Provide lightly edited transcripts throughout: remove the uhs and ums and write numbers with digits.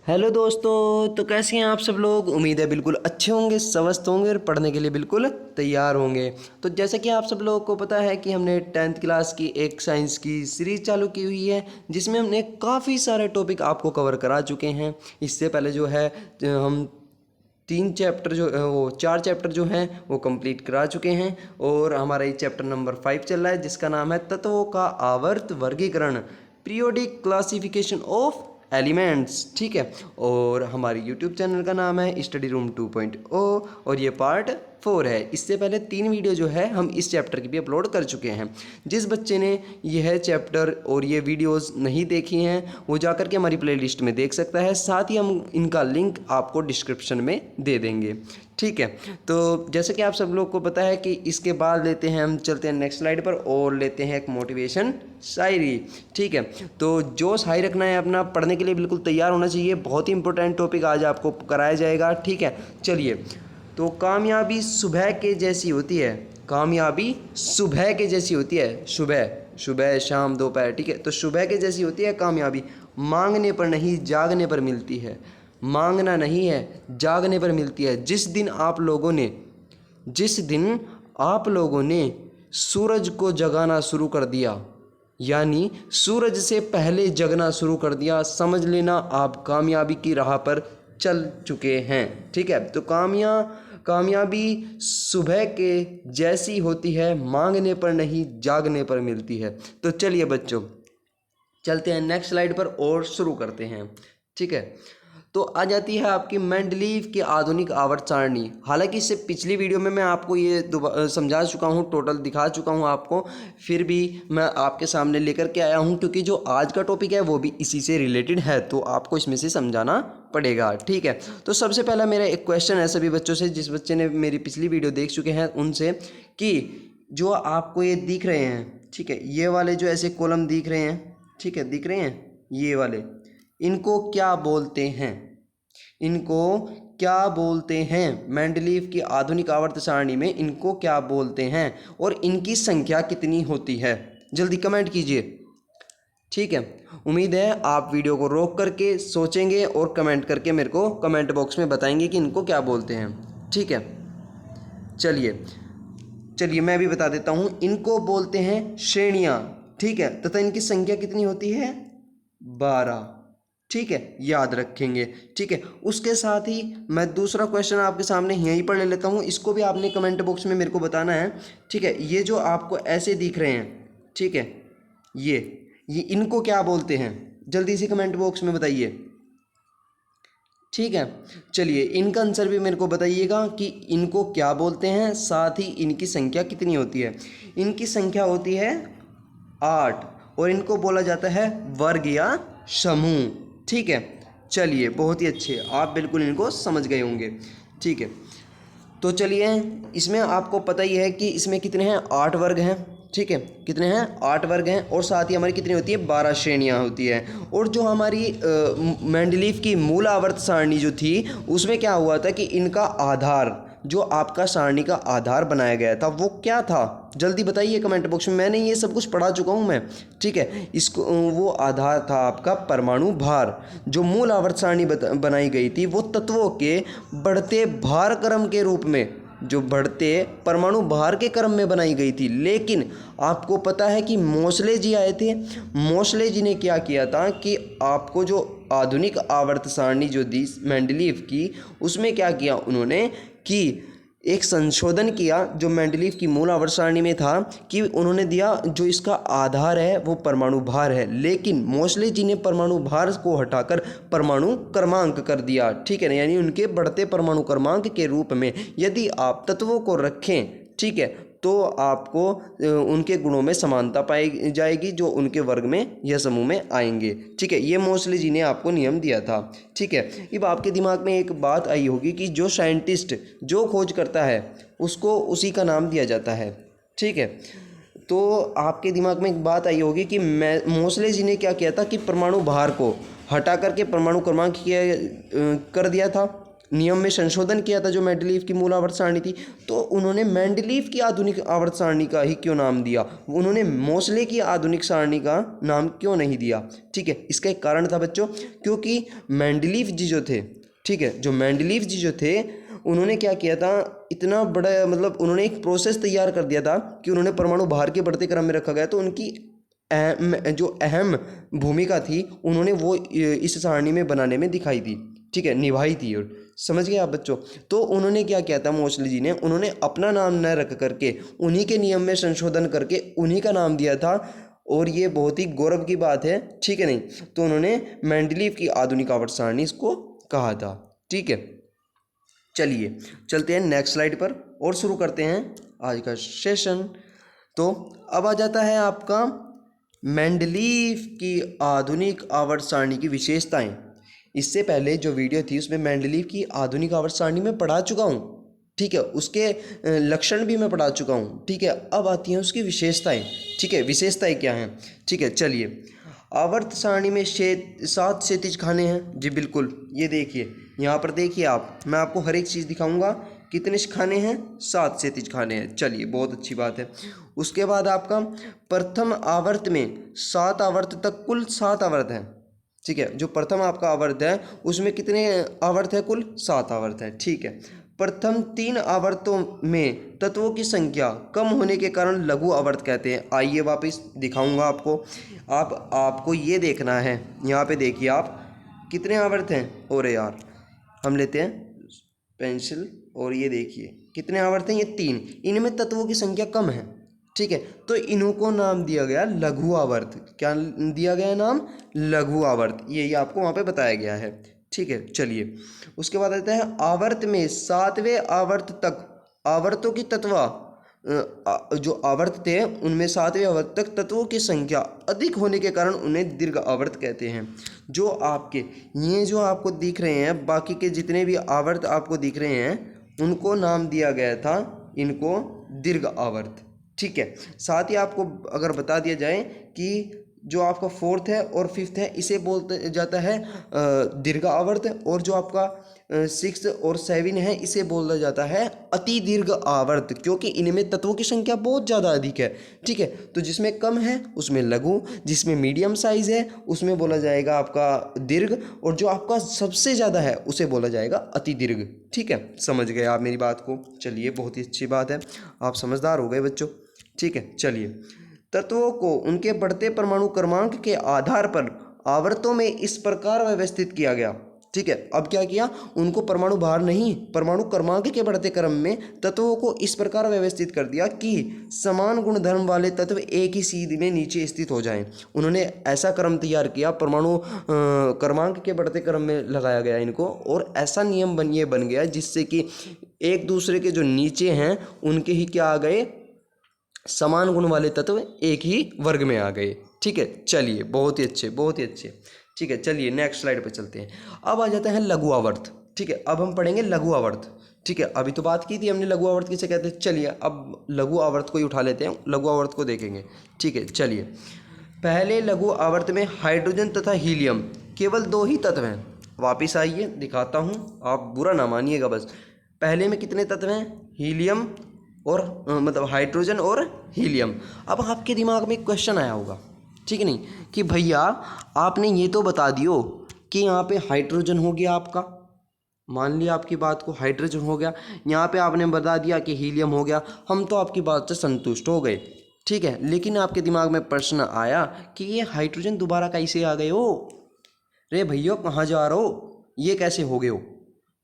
Hello दोस्तों, तो कैसे हैं आप सब लोग। उम्मीद है बिल्कुल अच्छे होंगे, स्वस्थ होंगे और पढ़ने के लिए बिल्कुल तैयार होंगे। तो जैसा कि आप सब लोगों को पता है कि हमने 10th क्लास की एक साइंस की सीरीज़ चालू की हुई है, जिसमें हमने काफ़ी सारे टॉपिक आपको कवर करा चुके हैं। इससे पहले जो है हम 3 चैप्टर वो 4 चैप्टर जो हैं वो कंप्लीट करा चुके हैं और हमारा ये चैप्टर नंबर 5 चल रहा है, जिसका नाम है तत्वों का आवर्त वर्गीकरण, पीरियोडिक क्लासिफिकेशन ऑफ एलिमेंट्स। ठीक है, और हमारी यूट्यूब चैनल का नाम है स्टडी रूम 2.0 और ये पार्ट 4 है। इससे पहले 3 वीडियो जो है हम इस चैप्टर की भी अपलोड कर चुके हैं। जिस बच्चे ने यह चैप्टर और ये वीडियोस नहीं देखी हैं वो जाकर के हमारी प्लेलिस्ट में देख सकता है। साथ ही हम इनका लिंक आपको डिस्क्रिप्शन में दे देंगे। ठीक है, तो जैसे कि आप सब लोग को पता है कि इसके बाद लेते हैं, हम चलते हैं नेक्स्ट स्लाइड पर और लेते हैं एक मोटिवेशन शायरी। ठीक है, तो जोश हाई रखना है अपना, पढ़ने के लिए बिल्कुल तैयार होना चाहिए। बहुत ही इंपॉर्टेंट टॉपिक आज आपको कराया जाएगा। ठीक है, चलिए। तो कामयाबी सुबह के जैसी होती है, कामयाबी सुबह के जैसी होती है। सुबह सुबह शाम दोपहर, ठीक है, तो सुबह के जैसी होती है कामयाबी। मांगने पर नहीं जागने पर मिलती है, मांगना नहीं है जागने पर मिलती है। जिस दिन आप लोगों ने सूरज को जगाना शुरू कर दिया, यानी सूरज से पहले जगना शुरू कर दिया, समझ लेना आप कामयाबी की राह पर चल चुके हैं। ठीक है, तो कामयाबी सुबह के जैसी होती है, मांगने पर नहीं जागने पर मिलती है। तो चलिए बच्चों, चलते हैं नेक्स्ट स्लाइड पर और शुरू करते हैं। ठीक है, तो आ जाती है आपकी मेंडलीव की आधुनिक आवर्त सारणी। हालांकि इससे पिछली वीडियो में मैं आपको ये समझा चुका हूँ, टोटल दिखा चुका हूँ आपको, फिर भी मैं आपके सामने लेकर के आया हूँ क्योंकि जो आज का टॉपिक है वो भी इसी से रिलेटेड है, तो आपको इसमें से समझाना पड़ेगा। ठीक है, तो सबसे पहला मेरा एक क्वेश्चन है सभी बच्चों से, जिस बच्चे ने मेरी पिछली वीडियो देख चुके हैं उनसे, कि जो आपको ये दिख रहे हैं, ठीक है, ये वाले जो ऐसे कॉलम दिख रहे हैं, ठीक है, दिख रहे हैं ये वाले, इनको क्या बोलते हैं, इनको क्या बोलते हैं। मेंडलीव की आधुनिक आवर्त सारणी में इनको क्या बोलते हैं और इनकी संख्या कितनी होती है, जल्दी कमेंट कीजिए। ठीक है, उम्मीद है आप वीडियो को रोक करके सोचेंगे और कमेंट करके मेरे को कमेंट बॉक्स में बताएंगे कि इनको क्या बोलते हैं। ठीक है, चलिए मैं भी बता देता हूँ। इनको बोलते हैं श्रेणियाँ। ठीक है, तथा इनकी संख्या कितनी होती है, 12। ठीक है, याद रखेंगे। ठीक है, उसके साथ ही मैं दूसरा क्वेश्चन आपके सामने यहीं पर ले लेता हूँ, इसको भी आपने कमेंट बॉक्स में मेरे को बताना है। ठीक है, ये जो आपको ऐसे दिख रहे हैं, ठीक है, ये इनको क्या बोलते हैं, जल्दी से कमेंट बॉक्स में बताइए। ठीक है, चलिए इनका आंसर भी मेरे को बताइएगा कि इनको क्या बोलते हैं, साथ ही इनकी संख्या कितनी होती है। इनकी संख्या होती है 8 और इनको बोला जाता है वर्ग या समूह। ठीक है, चलिए बहुत ही अच्छे, आप बिल्कुल इनको समझ गए होंगे। ठीक है, तो चलिए, इसमें आपको पता ही है कि इसमें कितने हैं, 8 वर्ग हैं। ठीक है, कितने हैं, 8 वर्ग हैं और साथ ही हमारी कितनी होती है, 12 श्रेणियां होती है। और जो हमारी मेंडलीव की मूल आवर्त सारणी जो थी, उसमें क्या हुआ था कि इनका आधार, जो आपका सारणी का आधार बनाया गया था वो क्या था, जल्दी बताइए कमेंट बॉक्स में। मैंने ये सब कुछ पढ़ा चुका हूँ मैं। ठीक है, इसको वो आधार था आपका परमाणु भार। जो मूल आवर्त सारणी बनाई गई थी वो तत्वों के बढ़ते भार क्रम के रूप में, जो बढ़ते परमाणु भार के क्रम में बनाई गई थी। लेकिन आपको पता है कि मोसले जी आए थे। मोसले जी ने क्या किया था कि आपको जो आधुनिक आवर्त सारणी जो दी मेंडलीव की, उसमें क्या किया उन्होंने कि एक संशोधन किया जो मेंडलीव की मूल आवर्त सारणी में था, कि उन्होंने दिया जो इसका आधार है वो परमाणु भार है, लेकिन मोसले जी ने परमाणु भार को हटाकर परमाणु क्रमांक कर दिया। ठीक है ना, यानी उनके बढ़ते परमाणु क्रमांक के रूप में यदि आप तत्वों को रखें, ठीक है, तो आपको उनके गुणों में समानता पाई जाएगी जो उनके वर्ग में या समूह में आएंगे। ठीक है, ये मोसले जी ने आपको नियम दिया था। ठीक है, अब आपके दिमाग में एक बात आई होगी कि जो साइंटिस्ट जो खोज करता है उसको उसी का नाम दिया जाता है। ठीक है, तो आपके दिमाग में एक बात आई होगी कि मोसले जी ने क्या किया था कि परमाणु भार को हटा करके परमाणु क्रमांक कर दिया था। नियम में संशोधन किया था जो मेंडलीव की मूल आवर्त सारणी थी, तो उन्होंने मेंडलीव की आधुनिक आवर्त सारणी का ही क्यों नाम दिया, उन्होंने मोसले की आधुनिक सारणी का नाम क्यों नहीं दिया। ठीक है, इसका एक कारण था बच्चों, क्योंकि मेंडलीव जी जो थे, ठीक है, जो मेंडलीव जी जो थे उन्होंने क्या किया था, इतना बड़ा मतलब उन्होंने एक प्रोसेस तैयार कर दिया था कि उन्होंने परमाणु भार के बढ़ते क्रम में रखा गया, तो उनकी जो अहम भूमिका थी उन्होंने वो इस सारणी में बनाने में दिखाई थी, ठीक है, निभाई थी। और समझ गए आप बच्चों। तो उन्होंने क्या किया था मोसले जी ने, उन्होंने अपना नाम न रख करके उन्हीं के नियम में संशोधन करके उन्हीं का नाम दिया था, और ये बहुत ही गौरव की बात है, ठीक है नहीं। तो उन्होंने मेंडलीव की आधुनिक आवर्त सारणी इसको कहा था। ठीक है, चलिए चलते हैं नेक्स्ट स्लाइड पर और शुरू करते हैं आज का सेशन। तो अब आ जाता है आपका मेंडलीव की आधुनिक आवर्त सारणी की विशेषताएं। इससे पहले जो वीडियो थी उसमें मेंडलीव की आधुनिक आवर्त सारणी में पढ़ा चुका हूँ, ठीक है, उसके लक्षण भी मैं पढ़ा चुका हूँ, ठीक है। अब आती हैं उसकी विशेषताएं, ठीक है, विशेषताएं क्या हैं, ठीक है। चलिए, आवर्त सारणी में 7 क्षैतिज खाने हैं, जी बिल्कुल, ये देखिए यहाँ पर देखिए आप, मैं आपको हर एक चीज़ दिखाऊंगा। कितने खाने हैं, 7 क्षैतिज खाने हैं, चलिए बहुत अच्छी बात है। उसके बाद आपका प्रथम आवर्त में 7 आवर्त तक कुल 7 आवर्त हैं, ठीक है। जो प्रथम आपका आवर्त है उसमें कितने आवर्त है, कुल 7 आवर्त है, ठीक है। प्रथम 3 आवर्तों में तत्वों की संख्या कम होने के कारण लघु आवर्त कहते हैं। आइए वापस दिखाऊंगा आपको। आपको ये देखना है, यहाँ पे देखिए आप कितने आवर्त हैं, और यार हम लेते हैं पेंसिल, और ये देखिए कितने आवर्त हैं, ये 3। इनमें तत्वों की संख्या कम है, ठीक है, तो इनको नाम दिया गया लघु आवर्त। क्या दिया गया नाम, लघु आवर्त, यही आपको वहाँ पे बताया गया है, ठीक है। चलिए, उसके बाद आता है आवर्त में 7वें आवर्त तक आवर्तों की तत्वा जो आवर्त थे उनमें 7वें आवर्त तक तत्वों की संख्या अधिक होने के कारण उन्हें दीर्घ आवर्त कहते हैं। जो आपके ये जो आपको दिख रहे हैं, बाकी के जितने भी आवर्त आपको दिख रहे हैं उनको नाम दिया गया था इनको दीर्घ आवर्त, ठीक है। साथ ही आपको अगर बता दिया जाए कि जो आपका 4th है और 5th है इसे बोलते जाता है दीर्घ आवर्त, और जो आपका 6 और 7 है इसे बोला जाता है अति दीर्घ आवर्त, क्योंकि इनमें तत्वों की संख्या बहुत ज़्यादा अधिक है, ठीक है। तो जिसमें कम है उसमें लघु, जिसमें मीडियम साइज है उसमें बोला जाएगा आपका दीर्घ, और जो आपका सबसे ज़्यादा है उसे बोला जाएगा अति दीर्घ, ठीक है। समझ गए आप मेरी बात को, चलिए बहुत ही अच्छी बात है, आप समझदार हो गए बच्चों, ठीक है। चलिए, तत्वों को उनके बढ़ते परमाणु क्रमांक के आधार पर आवर्तों में इस प्रकार व्यवस्थित किया गया, ठीक है। अब क्या किया, उनको परमाणु भार नहीं, परमाणु क्रमांक के बढ़ते क्रम में तत्वों को इस प्रकार व्यवस्थित कर दिया कि समान गुणधर्म वाले तत्व एक ही सीध में नीचे स्थित हो जाएं। उन्होंने ऐसा क्रम तैयार किया, परमाणु क्रमांक के बढ़ते क्रम में लगाया गया इनको, और ऐसा नियम बन गया जिससे कि एक दूसरे के जो नीचे हैं उनके ही क्या आ गए, समान गुण वाले तत्व एक ही वर्ग में आ गए, ठीक है। चलिए बहुत ही अच्छे, बहुत ही अच्छे, ठीक है। चलिए नेक्स्ट स्लाइड पर चलते हैं। अब आ जाता है लघु आवर्त, ठीक है। अब हम पढ़ेंगे लघु आवर्त, ठीक है। अभी तो बात की थी हमने लघु आवर्त किसे कहते हैं, चलिए अब लघु आवर्त को ही उठा लेते हैं, लघु आवर्त को देखेंगे, ठीक है। चलिए, पहले लघु आवर्त में हाइड्रोजन तथा हीलियम केवल 2 ही तत्व हैं। वापिस आइए दिखाता हूँ, आप बुरा ना मानिएगा बस। पहले में कितने तत्व हैं, हीलियम और मतलब हाइड्रोजन और हीलियम। अब आपके दिमाग में एक क्वेश्चन आया होगा, ठीक है नहीं, कि भैया आपने ये तो बता दियो कि यहाँ पे हाइड्रोजन हो गया आपका, मान लिया आपकी बात को हाइड्रोजन हो गया, यहाँ पे आपने बता दिया कि हीलियम हो गया, हम तो आपकी बात से संतुष्ट हो गए, ठीक है। लेकिन आपके दिमाग में प्रश्न आया कि ये हाइड्रोजन दोबारा कैसे आ गए हो, रे भैया कहाँ जा रहे हो, ये कैसे हो गए हो,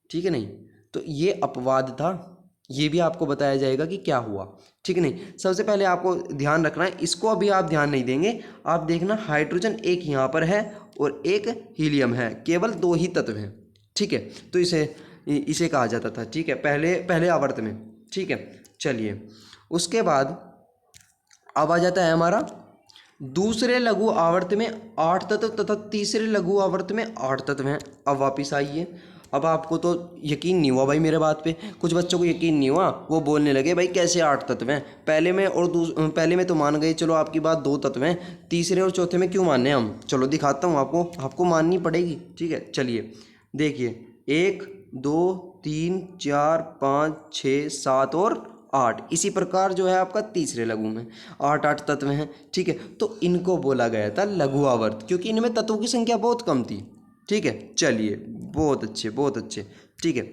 ठीक है नहीं। तो ये अपवाद था, ये भी आपको बताया जाएगा कि क्या हुआ, ठीक है नहीं। सबसे पहले आपको ध्यान रखना है, इसको अभी आप ध्यान नहीं देंगे, आप देखना हाइड्रोजन एक यहाँ पर है और एक हीलियम है, केवल 2 ही तत्व हैं, ठीक है। तो इसे कहा जाता था, ठीक है, पहले आवर्त में, ठीक है। चलिए, उसके बाद अब आ जाता है हमारा दूसरे लघु आवर्त में 8 तत्व तथा तीसरे लघु आवर्त में 8 तत्व हैं। अब वापिस आइए, अब आपको तो यकीन नहीं हुआ भाई मेरे बात पे, कुछ बच्चों को यकीन नहीं हुआ, वो बोलने लगे भाई कैसे 8 तत्व हैं, पहले में तो मान गए, चलो आपकी बात 2 तत्व हैं, तीसरे और चौथे में क्यों मानने हम, चलो दिखाता हूँ आपको माननी पड़ेगी, ठीक है। चलिए देखिए, 1 2 3 4 5 6 7 और 8। इसी प्रकार जो है आपका तीसरे लघु में 8 तत्व हैं। ठीक है, तो इनको बोला गया था लघु आवर्त, क्योंकि इनमें तत्वों की संख्या बहुत कम थी। ठीक है, चलिए बहुत अच्छे बहुत अच्छे। ठीक है,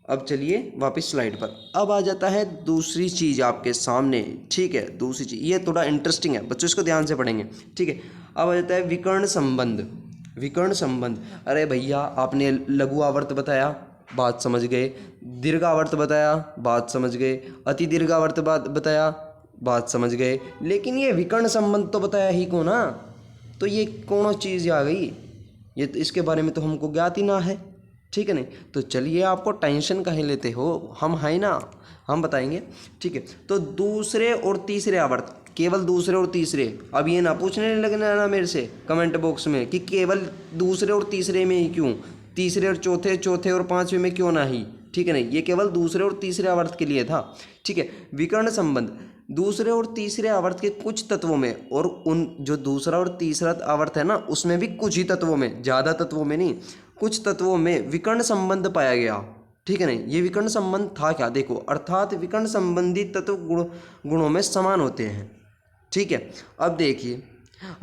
अब चलिए वापस स्लाइड पर। अब आ जाता है दूसरी चीज़ आपके सामने। ठीक है, दूसरी चीज़ ये थोड़ा इंटरेस्टिंग है बच्चों, इसको ध्यान से पढ़ेंगे। ठीक है, अब आ जाता है विकर्ण संबंध। विकर्ण संबंध, अरे भैया आपने लघु आवर्त बताया, बात समझ गए। दीर्घ आवर्त बताया, बात समझ गए। अति दीर्घ आवर्त बताया, बात समझ गए। लेकिन ये विकर्ण संबंध तो बताया ही को ना, तो ये कौन चीज़ आ गई, ये तो इसके बारे में तो हमको ज्ञात ही ना है। ठीक है नहीं, तो चलिए आपको टेंशन काहे लेते हो, हम हैं ना, हम बताएंगे। ठीक है, तो दूसरे और तीसरे आवर्त, केवल दूसरे और तीसरे। अब ये ना पूछने लगना ना मेरे से कमेंट बॉक्स में कि केवल दूसरे और तीसरे में ही क्यों, तीसरे और चौथे, चौथे और पांचवें में क्यों ना ही। ठीक है नहीं, ये केवल दूसरे और तीसरे आवर्त के लिए था। ठीक है, विकर्ण संबंध दूसरे और तीसरे आवर्त के कुछ तत्वों में, और उन जो दूसरा और तीसरा आवर्त है ना उसमें भी कुछ ही तत्वों में, ज़्यादा तत्वों में नहीं, कुछ तत्वों में विकर्ण संबंध पाया गया। ठीक है नहीं, ये विकर्ण संबंध था क्या, देखो, अर्थात विकर्ण संबंधी तत्व गुणों में समान होते हैं। ठीक है, अब देखिए,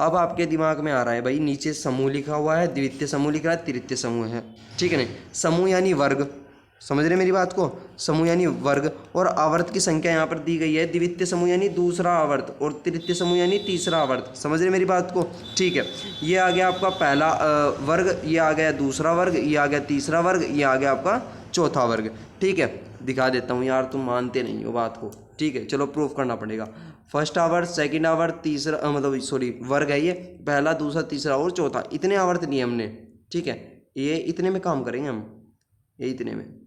अब आपके दिमाग में आ रहा है भाई, नीचे समूह लिखा हुआ है, द्वितीय समूह लिखा है, तृतीय समूह है। ठीक है नहीं, समूह यानी वर्ग, समझ रहे मेरी बात को, समूह यानी वर्ग, और आवर्त की संख्या यहाँ पर दी गई है। द्वितीय समूह यानी दूसरा आवर्त, और तृतीय समूह यानी तीसरा आवर्त, समझ रहे मेरी बात को। ठीक है, ये आ गया आपका पहला वर्ग, ये आ गया दूसरा वर्ग, ये आ गया तीसरा वर्ग, ये आ गया आपका चौथा वर्ग। ठीक है, दिखा देता हूँ यार, तुम मानते नहीं हो बात को। ठीक है, चलो प्रूफ करना पड़ेगा। फर्स्ट आवर्त, सेकंड आवर्त, तीसरा मतलब सॉरी वर्ग है ये, पहला दूसरा तीसरा और चौथा, इतने आवर्त लिए हमने। ठीक है, ये इतने में काम करेंगे हम, ये इतने में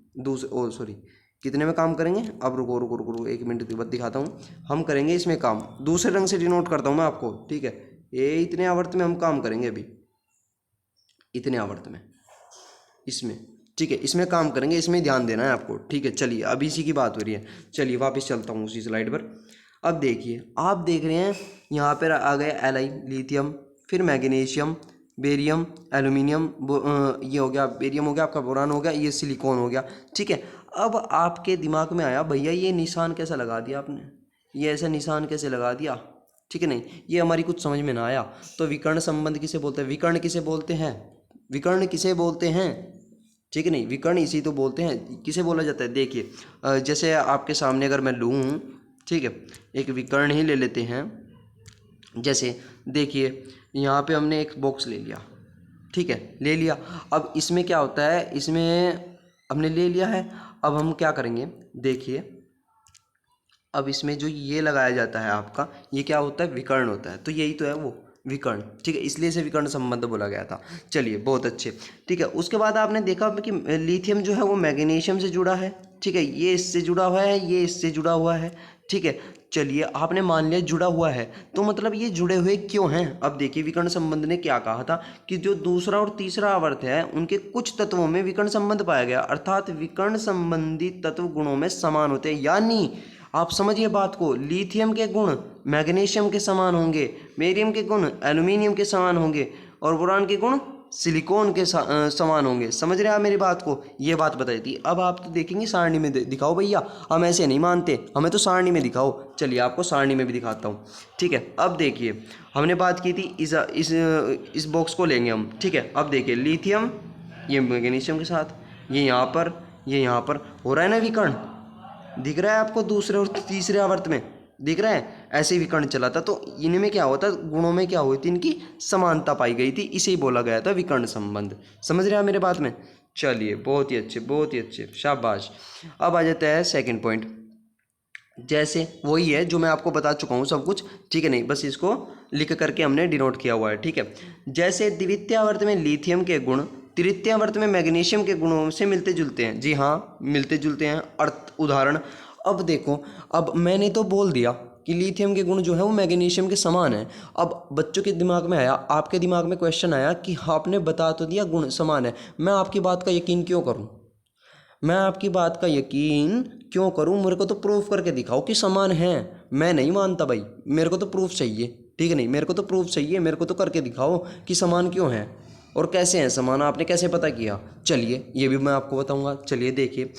कितने में काम करेंगे। अब रुको रुको रुको रुको 1 मिनट के बाद दिखाता हूँ, हम करेंगे इसमें काम, दूसरे रंग से डिनोट करता हूँ मैं आपको। ठीक है, ये इतने आवर्त में हम काम करेंगे अभी, इतने आवर्त में इसमें। ठीक है, इसमें काम करेंगे, इसमें ध्यान देना है आपको। ठीक है, चलिए अब इसी की बात हो रही है, चलिए वापस चलता हूँ उसी स्लाइड पर। अब देखिए, आप देख रहे हैं यहाँ पर आ गया Li लिथियम, फिर मैग्नीशियम, बेरियम, एल्यूमिनियम, ये हो गया बेरियम, हो गया आपका बोरान, हो गया ये सिलिकॉन हो गया। ठीक है, अब आपके दिमाग में आया भैया ये निशान कैसा लगा दिया आपने, ये ऐसा निशान कैसे लगा दिया। ठीक है नहीं, ये हमारी कुछ समझ में ना आया। तो विकर्ण संबंध किसे बोलते हैं, विकर्ण किसे बोलते हैं, विकर्ण किसे बोलते हैं। ठीक है नहीं, विकर्ण इसी तो बोलते हैं, किसे बोला जाता है। देखिए जैसे आपके सामने अगर मैं लूँ, ठीक है, एक विकर्ण ही ले लेते हैं। जैसे देखिए यहाँ पे हमने एक बॉक्स ले लिया, ठीक है, ले लिया। अब इसमें क्या होता है, इसमें हमने ले लिया है, अब हम क्या करेंगे, देखिए अब इसमें जो ये लगाया जाता है आपका, ये क्या होता है, विकर्ण होता है। तो यही तो है वो विकर्ण। ठीक है, इसलिए इसे विकर्ण संबंध बोला गया था। चलिए बहुत अच्छे। ठीक है, उसके बाद आपने देखा कि लिथियम जो है वो मैग्नीशियम से जुड़ा है। ठीक है, ये इससे जुड़ा हुआ है, ये इससे जुड़ा हुआ है। ठीक है, चलिए आपने मान लिया जुड़ा हुआ है, तो मतलब ये जुड़े हुए क्यों हैं। अब देखिए विकर्ण संबंध ने क्या कहा था कि जो दूसरा और तीसरा आवर्त है उनके कुछ तत्वों में विकर्ण संबंध पाया गया, अर्थात विकर्ण संबंधी तत्व गुणों में समान होते हैं। यानी आप समझिए बात को, लिथियम के गुण मैग्नीशियम के समान होंगे, बेरियम के गुण एल्यूमिनियम के समान होंगे, और बोरान के गुण सिलिकॉन के समान होंगे। समझ रहे हैं आप मेरी बात को, ये बात बताई थी। अब आप तो देखेंगे सारणी में दिखाओ भैया, हम ऐसे नहीं मानते, हमें तो सारणी में दिखाओ। चलिए आपको सारणी में भी दिखाता हूँ। ठीक है, अब देखिए हमने बात की थी इस बॉक्स को लेंगे हम। ठीक है, अब देखिए लिथियम ये मैग्नीशियम के साथ, ये यहाँ पर, ये यहाँ पर हो रहा है ना विकर्ण, दिख रहा है आपको दूसरे और तीसरे आवर्त में, दिख रहा है, ऐसे ही विकर्ण चला था। तो इनमें क्या होता, गुणों में क्या हुई थी, इनकी समानता पाई गई थी, इसे ही बोला गया था विकर्ण संबंध। समझ रहे हैं मेरे बात में। चलिए बहुत ही अच्छे, बहुत ही अच्छे, शाबाश। अब आ जाता है सेकंड पॉइंट, जैसे वही है जो मैं आपको बता चुका हूँ सब कुछ। ठीक है नहीं, बस इसको लिख करके हमने डिनोट किया हुआ है। ठीक है, जैसे द्वितीय आवर्त में लिथियम के गुण तृतीय आवर्त में मैग्नीशियम के गुणों से मिलते जुलते हैं। जी हाँ, मिलते जुलते हैं। अर्थ उदाहरण, अब देखो, अब मैंने तो बोल दिया कि लिथियम के गुण जो है वो मैग्नीशियम के समान है। अब बच्चों के दिमाग में आया, आपके दिमाग में क्वेश्चन आया कि आपने बता तो दिया गुण समान है, मैं आपकी बात का यकीन क्यों करूं, मैं आपकी बात का यकीन क्यों करूं, मेरे को तो प्रूफ करके दिखाओ कि समान है। मैं नहीं मानता भाई, मेरे को तो प्रूफ चाहिए। ठीक है नहीं, मेरे को तो प्रूफ चाहिए, मेरे को तो करके दिखाओ कि समान क्यों है। और कैसे हैं समान, आपने कैसे पता किया? चलिए ये भी मैं आपको बताऊंगा। चलिए देखिए,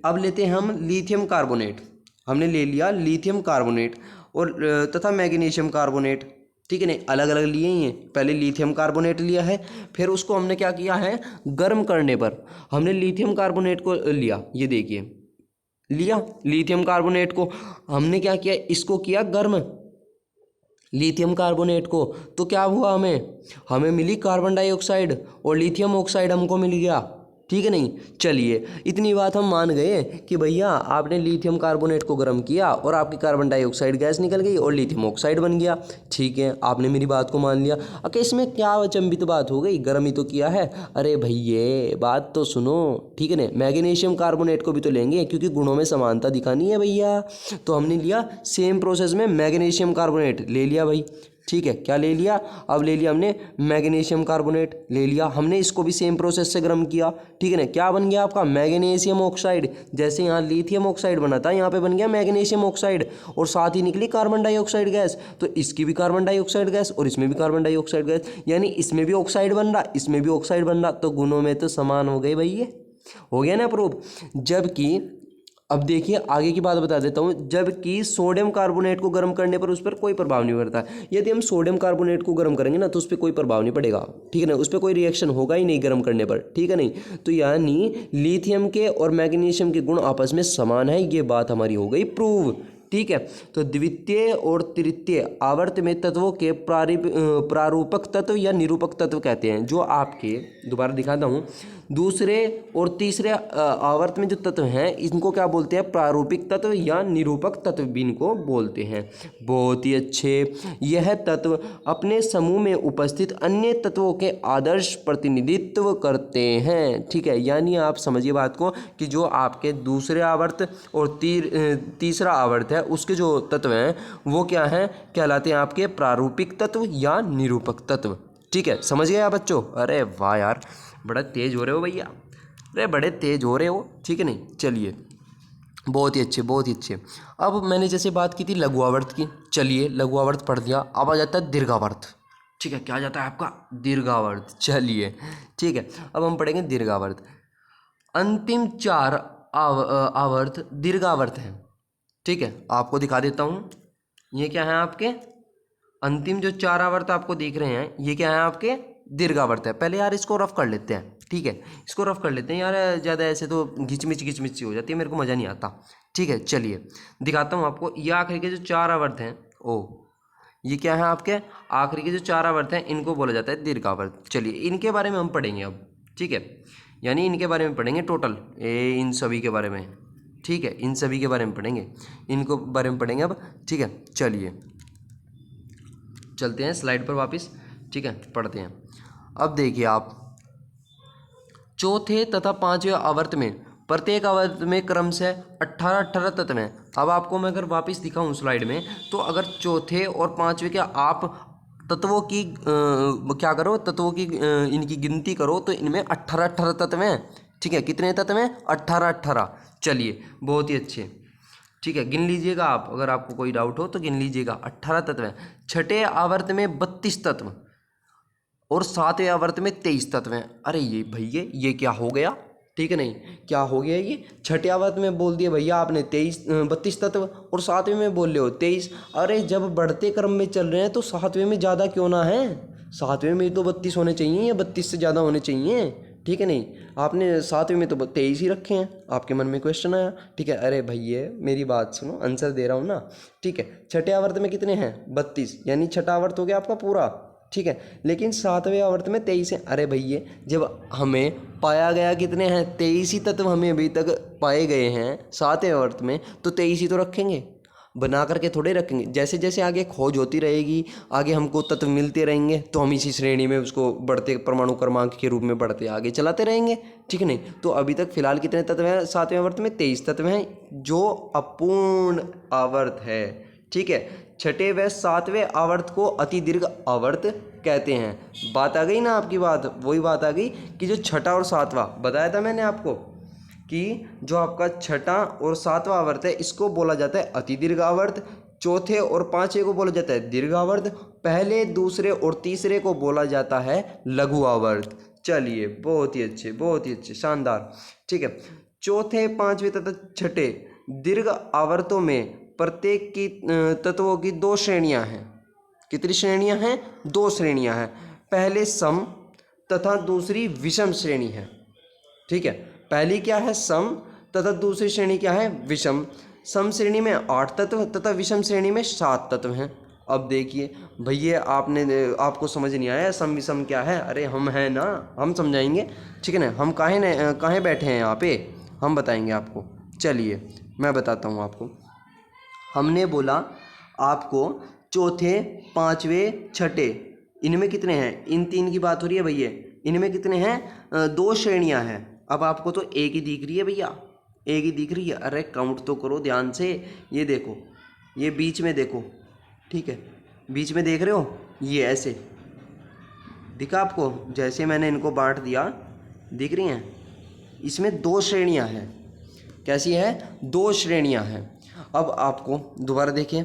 अब लेते हैं हम लिथियम कार्बोनेट। हमने ले लिया लिथियम कार्बोनेट और तथा मैग्नीशियम कार्बोनेट, ठीक है नहीं, अलग अलग लिए ही हैं। पहले लिथियम कार्बोनेट लिया है, फिर उसको हमने क्या किया है, गर्म करने पर हमने लिथियम कार्बोनेट को लिया। ये देखिए, लिया लिथियम कार्बोनेट को, हमने क्या किया, इसको किया गर्म, लिथियम कार्बोनेट को। तो क्या हुआ, हमें मिली कार्बन डाइऑक्साइड और लिथियम ऑक्साइड हमको मिल गया, ठीक है नहीं। चलिए इतनी बात हम मान गए कि भैया आपने लिथियम कार्बोनेट को गर्म किया और आपकी कार्बन डाइऑक्साइड गैस निकल गई और लिथियम ऑक्साइड बन गया, ठीक है, आपने मेरी बात को मान लिया। अके इसमें क्या अचंभित बात हो गई, गर्म ही तो किया है। अरे भैया बात तो सुनो, ठीक है ना, मैग्नीशियम कार्बोनेट को भी तो लेंगे क्योंकि गुणों में समानता दिखानी है भैया। तो हमने लिया सेम प्रोसेस में मैग्नीशियम कार्बोनेट ले लिया भाई, ठीक है, क्या ले लिया, अब ले लिया हमने मैग्नीशियम कार्बोनेट ले लिया, हमने इसको भी सेम प्रोसेस से गर्म किया, ठीक है ना, क्या बन गया आपका मैग्नीशियम ऑक्साइड। जैसे यहाँ लिथियम ऑक्साइड बना था, यहाँ पे बन गया मैग्नीशियम ऑक्साइड और साथ ही निकली कार्बन डाइऑक्साइड गैस। तो इसकी भी कार्बन डाइऑक्साइड गैस और इसमें भी कार्बन डाइऑक्साइड गैस, यानी इसमें भी ऑक्साइड बन रहा, इसमें भी ऑक्साइड बन रहा, तो गुणों में तो समान हो गए भाई, ये हो गया ना प्रूफ। जबकि अब देखिए आगे की बात बता देता हूँ, जबकि सोडियम कार्बोनेट को गर्म करने पर उस पर कोई प्रभाव नहीं पड़ता। यदि हम सोडियम कार्बोनेट को गर्म करेंगे ना तो उस पर कोई प्रभाव नहीं पड़ेगा, ठीक है ना, उस पर कोई रिएक्शन होगा ही नहीं गर्म करने पर, ठीक है नहीं। तो यानी लिथियम के और मैग्नीशियम के गुण आपस में समान है, ये बात हमारी हो गई प्रूव, ठीक है। तो द्वितीय और तृतीय आवर्त में तत्वों के प्रारूपक तत्व या निरूपक तत्व कहते हैं, जो आपके, दोबारा दिखाता हूँ, दूसरे और तीसरे आवर्त में जो तत्व हैं इनको क्या बोलते हैं, प्रारूपिक तत्व या निरूपक तत्व भी इनको बोलते हैं। बहुत ही अच्छे, यह तत्व अपने समूह में उपस्थित अन्य तत्वों के आदर्श प्रतिनिधित्व करते हैं, ठीक है। यानी आप समझिए बात को कि जो आपके दूसरे आवर्त और तीसरा आवर्त है उसके जो तत्व हैं वो क्या हैं, कहलाते हैं आपके प्रारूपिक तत्व या निरूपक तत्व, ठीक है। समझ गए आप बच्चों? अरे वाह यार, बड़ा तेज हो रहे हो भैया, अरे बड़े तेज हो रहे हो, ठीक है नहीं। चलिए बहुत ही अच्छे, बहुत ही अच्छे। अब मैंने जैसे बात की थी लघुआवर्त की, चलिए लघुआवर्त पढ़ दिया, अब आ जाता है दीर्घावर्त, ठीक है। क्या आ जाता है आपका, दीर्घावर्त, चलिए ठीक है। अब हम पढ़ेंगे दीर्घावर्त। अंतिम 4 आवर्त दीर्घावर्त हैं, ठीक है। आपको दिखा देता हूँ, ये क्या है आपके अंतिम जो 4 आवर्त आपको दिख रहे हैं, ये क्या है आपके दीर्घावर्त है। पहले यार इसको रफ कर लेते हैं, ठीक है, इसको रफ कर लेते हैं यार, ज़्यादा ऐसे तो घिचमिच हो जाती है, मेरे को मज़ा नहीं आता, ठीक है। चलिए दिखाता हूँ आपको, ये आखिरी के जो 4 आवर्त हैं, ये क्या है आपके आखिरी के जो 4 आवर्त हैं, इनको बोला जाता है दीर्घावर्त। चलिए इनके बारे में हम पढ़ेंगे अब, ठीक है, यानी इनके बारे में पढ़ेंगे टोटल, इन सभी के बारे में, ठीक है, इन सभी के बारे में पढ़ेंगे, इनको बारे में पढ़ेंगे अब, ठीक है। चलिए चलते हैं स्लाइड पर वापस, ठीक है, पढ़ते हैं। अब देखिए आप, चौथे तथा 5वें आवर्त में प्रत्येक आवर्त में क्रमशः 18 तत्व हैं। अब आपको मैं अगर वापस दिखाऊं स्लाइड में, तो अगर चौथे और 5वें के आप तत्वों की क्या करो, तत्वों की इनकी गिनती करो तो इनमें 18 तत्व हैं, ठीक है। कितने तत्व हैं, 18। चलिए बहुत ही अच्छे, ठीक है, गिन लीजिएगा आप, अगर आपको कोई डाउट हो तो गिन लीजिएगा, 18 तत्व हैं। छठे आवर्त में 32 तत्व और 7वें आवर्त में 23 तत्व हैं। अरे ये भैया ये क्या हो गया, ठीक है नहीं, क्या हो गया ये, छठे आवर्त में बोल दिए भैया आपने 32 तत्व और 7वें में बोल रहे हो 23। अरे जब बढ़ते क्रम में चल रहे हैं तो 7वें में ज़्यादा क्यों ना है, 7वें में तो 32 होने चाहिए या 32 से ज़्यादा होने चाहिए, ठीक है नहीं, आपने 7वें में तो 23 ही रखे हैं, आपके मन में क्वेश्चन आया, ठीक है। अरे भैया मेरी बात सुनो, आंसर दे रहा हूँ ना, ठीक है। छठे आवर्त में कितने हैं, 32, यानी छठा आवर्त हो गया आपका पूरा, ठीक है। लेकिन 7वें आवर्त में 23 है। अरे भैया जब हमें पाया गया कितने हैं, 23 ही तत्व हमें अभी तक पाए गए हैं 7वें आवर्त में, तो 23 ही तो रखेंगे, बना करके थोड़े रखेंगे। जैसे जैसे आगे खोज होती रहेगी, आगे हमको तत्व मिलते रहेंगे, तो हम इसी श्रेणी में उसको बढ़ते परमाणु क्रमांक के रूप में बढ़ते आगे चलाते रहेंगे, ठीक है नहीं। तो अभी तक फिलहाल कितने तत्व हैं 7वें आवर्त में, 23 तत्व हैं, जो अपूर्ण आवर्त है, ठीक है। छठे व 7वें आवर्त को अति दीर्घ आवर्त कहते हैं। बात आ गई ना आपकी बात, वही बात आ गई कि जो छठा और 7वां बताया था मैंने आपको, कि जो आपका छठा और 7वां आवर्त है इसको बोला जाता है अति दीर्घ आवर्त, चौथे और पांचवे को बोला जाता है दीर्घ आवर्त, पहले दूसरे और तीसरे को बोला जाता है लघु आवर्त। चलिए बहुत ही अच्छे, बहुत ही अच्छे, शानदार। ठीक है, चौथे, पांचवे तथा छठे दीर्घ आवर्तों में प्रत्येक की तत्वों की दो श्रेणियां हैं। कितनी श्रेणियां हैं? दो श्रेणियां हैं। पहले सम तथा दूसरी विषम श्रेणी है। ठीक है, पहली क्या है? सम तथा दूसरी श्रेणी क्या है? विषम। सम श्रेणी में 8 तत्व तथा विषम श्रेणी में 7 तत्व हैं। अब देखिए भैया, आपको समझ नहीं आया सम विषम क्या है? अरे हम हैं ना, हम समझाएंगे। ठीक है ना, हम काहे बैठे हैं यहाँ पे, हम बताएंगे आपको। चलिए मैं बताता हूँ आपको। हमने बोला आपको चौथे, पाँचवें, छठे, इनमें कितने हैं? इन 3 की बात हो रही है भैया। इनमें कितने हैं? 2 श्रेणियां हैं। अब आपको तो एक ही दिख रही है भैया, एक ही दिख रही है। अरे काउंट तो करो ध्यान से। ये देखो, ये बीच में देखो। ठीक है, बीच में देख रहे हो, ये ऐसे दिखा आपको? जैसे मैंने इनको बांट दिया, दिख रही हैं? इसमें 2 श्रेणियां हैं। कैसी है? 2 श्रेणियां हैं। अब आपको दोबारा देखें,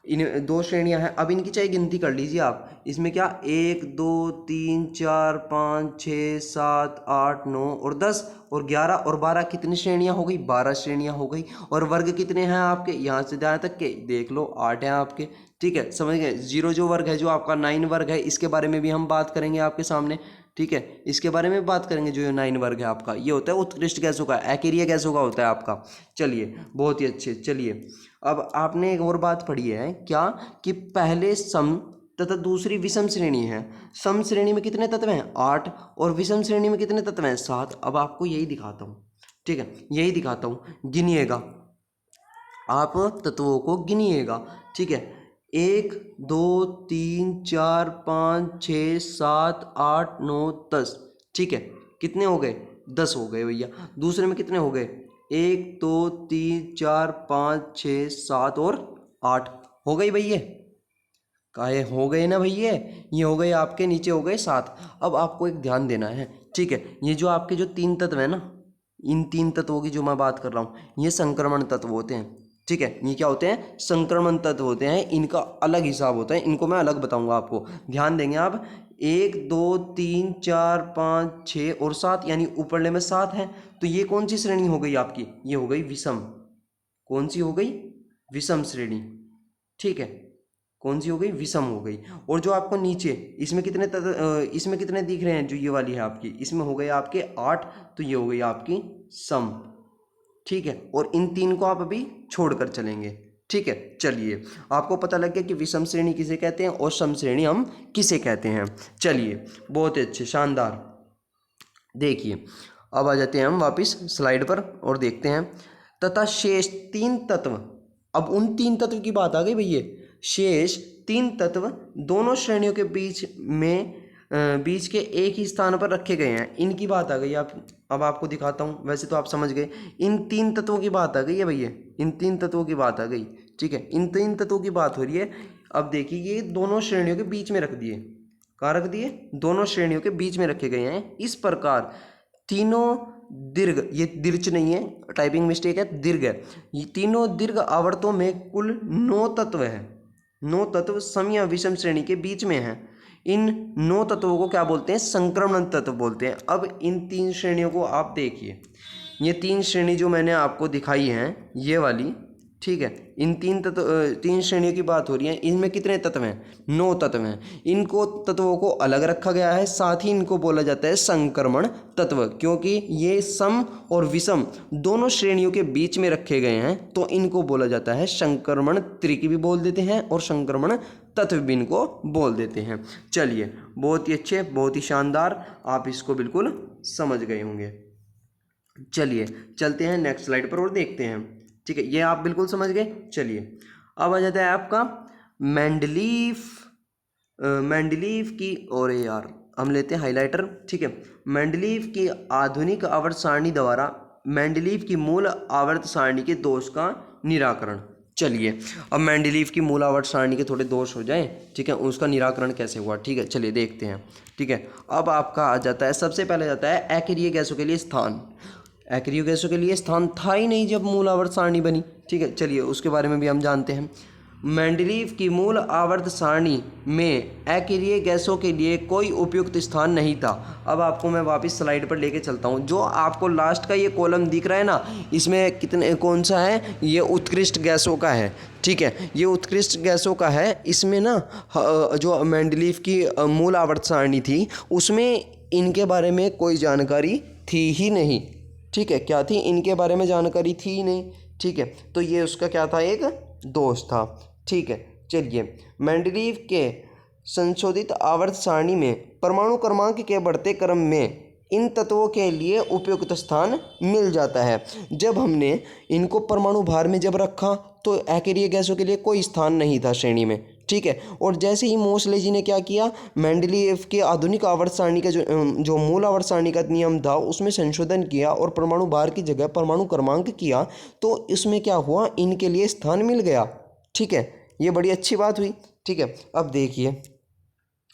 इन 2 श्रेणियां हैं। अब इनकी चाहे गिनती कर लीजिए आप। इसमें क्या 1 2 3 4 5 6 7 8 9 और 10 और 11 और 12 कितनी श्रेणियां हो गई? 12 श्रेणियां हो गई। और वर्ग कितने हैं आपके? यहाँ से जहाँ तक के देख लो 8 हैं आपके। ठीक है, समझ गए? 0 जो वर्ग है, जो आपका 9 वर्ग है, इसके बारे में भी हम बात करेंगे आपके सामने। ठीक है, इसके बारे में बात करेंगे। जो 9 वर्ग है आपका, ये होता है उत्कृष्ट गैसों का, एक्रिय गैसों का होता है आपका। चलिए बहुत ही अच्छे। चलिए अब आपने एक और बात पढ़ी है क्या, कि पहले सम तथा दूसरी विषम श्रेणी है। सम श्रेणी में कितने तत्व हैं? 8 और विषम श्रेणी में कितने तत्व हैं? 7। अब आपको यही दिखाता हूँ। ठीक है, यही दिखाता हूँ, गिनिएगा आप, तत्वों को गिनिएगा। ठीक है, 1 2 3 4 5 6 7 8 9 10। ठीक है, कितने हो गए? 10 हो गए भैया। दूसरे में कितने हो गए? 1 2 3 4 5 6 7 और 8 हो गई भैया। काहे हो गए ना भैया, ये हो गए आपके, नीचे हो गए 7। अब आपको एक ध्यान देना है। ठीक है, ये जो आपके जो 3 तत्व है ना, इन 3 तत्वों की जो मैं बात कर रहा हूँ, ये संक्रमण तत्व होते हैं। ठीक है, ये क्या होते हैं? संक्रमण तत्व होते हैं। इनका अलग हिसाब होता है, इनको मैं अलग बताऊंगा आपको। ध्यान देंगे आप। 1 2 3 4 5 6 और 7, यानी ऊपरले में 7 है। तो ये कौन सी श्रेणी हो गई आपकी? ये हो गई विषम। कौन सी हो गई? विषम श्रेणी। ठीक है, कौन सी हो गई? विषम हो गई। और जो आपको नीचे इसमें कितने दिख रहे हैं? जो ये वाली है आपकी, इसमें हो गए आपके 8, तो ये हो गई आपकी सम। ठीक है, और इन 3 को आप अभी छोड़कर चलेंगे। ठीक है, चलिए आपको पता लग गया कि विषम श्रेणी किसे कहते हैं और सम श्रेणी हम किसे कहते हैं। चलिए बहुत अच्छे, शानदार। देखिए अब आ जाते हैं हम वापस स्लाइड पर और देखते हैं। तथा शेष 3 तत्व, अब उन 3 तत्व की बात आ गई भैया। शेष 3 तत्व दोनों श्रेणियों के बीच के एक ही स्थान पर रखे गए हैं। इनकी बात आ गई। अब आपको दिखाता हूँ। वैसे तो आप समझ गए, इन 3 तत्वों की बात आ गई है भैया, इन 3 तत्वों की बात आ गई। ठीक है, इन 3 तत्वों की बात हो रही है। अब देखिए, ये दोनों श्रेणियों के बीच में रख दिए। कहाँ रख दिए? दोनों श्रेणियों के बीच में रखे गए हैं। इस प्रकार तीनों दीर्घ, ये दीर्घ नहीं है, टाइपिंग मिस्टेक है, दीर्घ है। ये तीनों दीर्घ आवर्तों में कुल 9 तत्व है। 9 तत्व सम या विषम श्रेणी के बीच में हैं। इन 9 तत्वों को क्या बोलते हैं? संक्रमण तत्व बोलते हैं। अब इन 3 श्रेणियों को आप देखिए। ये 3 श्रेणी जो मैंने आपको दिखाई हैं, ये वाली, ठीक है, इन 3 श्रेणियों की बात हो रही है। इनमें कितने तत्व हैं? 9 तत्व हैं। इनको तत्वों को अलग रखा गया है, साथ ही इनको बोला जाता है संक्रमण तत्व, क्योंकि ये सम और विषम दोनों श्रेणियों के बीच में रखे गए हैं, तो इनको बोला जाता है संक्रमण त्रिक भी बोल देते हैं और संक्रमण तत्व भी इनको बोल देते हैं। चलिए बहुत ही अच्छे, बहुत ही शानदार, आप इसको बिल्कुल समझ गए होंगे। चलिए चलते हैं नेक्स्ट स्लाइड पर और देखते हैं। ठीक है, ये आप बिल्कुल समझ गए। चलिए अब आ जाता है आपका मेंडलीव की, और यार हम लेते हैं हाइलाइटर। ठीक है, मेंडलीव की आधुनिक आवर्त सारणी द्वारा मेंडलीव की मूल आवर्त सारणी के दोष का निराकरण। चलिए अब मेंडलीव की मूल आवर्त सारणी के थोड़े दोष हो जाएं, ठीक है, उसका निराकरण कैसे हुआ। ठीक है, चलिए देखते हैं। ठीक है, अब आपका आ जाता है, सबसे पहले जाता है अकेरिय गैसों के लिए स्थान। अकेरिय गैसों के लिए स्थान था ही नहीं जब मूल आवर्त सारणी बनी। ठीक है, चलिए उसके बारे में भी हम जानते हैं। मेंडलीव की मूल आवर्त सारणी में अकेरिय गैसों के लिए कोई उपयुक्त स्थान नहीं था। अब आपको मैं वापस स्लाइड पर लेके चलता हूँ। जो आपको लास्ट का ये कॉलम दिख रहा है ना, इसमें कितने कौन सा है, ये उत्कृष्ट गैसों का है। ठीक है, ये उत्कृष्ट गैसों का है। इसमें ना जो मेंडलीव की मूल आवर्त सारणी थी उसमें इनके बारे में कोई जानकारी थी ही नहीं। ठीक है, क्या थी, इनके बारे में जानकारी थी ही नहीं। ठीक है, तो ये उसका क्या था, एक दोस्त था। ठीक है, चलिए, मेंडलीव के संशोधित आवर्त सारणी में परमाणु क्रमांक के बढ़ते क्रम में इन तत्वों के लिए उपयुक्त स्थान मिल जाता है। जब हमने इनको परमाणु भार में जब रखा तो अकेरिय गैसों के लिए कोई स्थान नहीं था श्रेणी में। ठीक है, और जैसे ही मोसले जी ने क्या किया, मेंडलीव के आधुनिक आवर्त सारणी का जो मूल आवर्त सारणी का नियम था उसमें संशोधन किया और परमाणु भार की जगह परमाणु क्रमांक किया, तो इसमें क्या हुआ, इनके लिए स्थान मिल गया। ठीक है, ये बड़ी अच्छी बात हुई। ठीक है, अब देखिए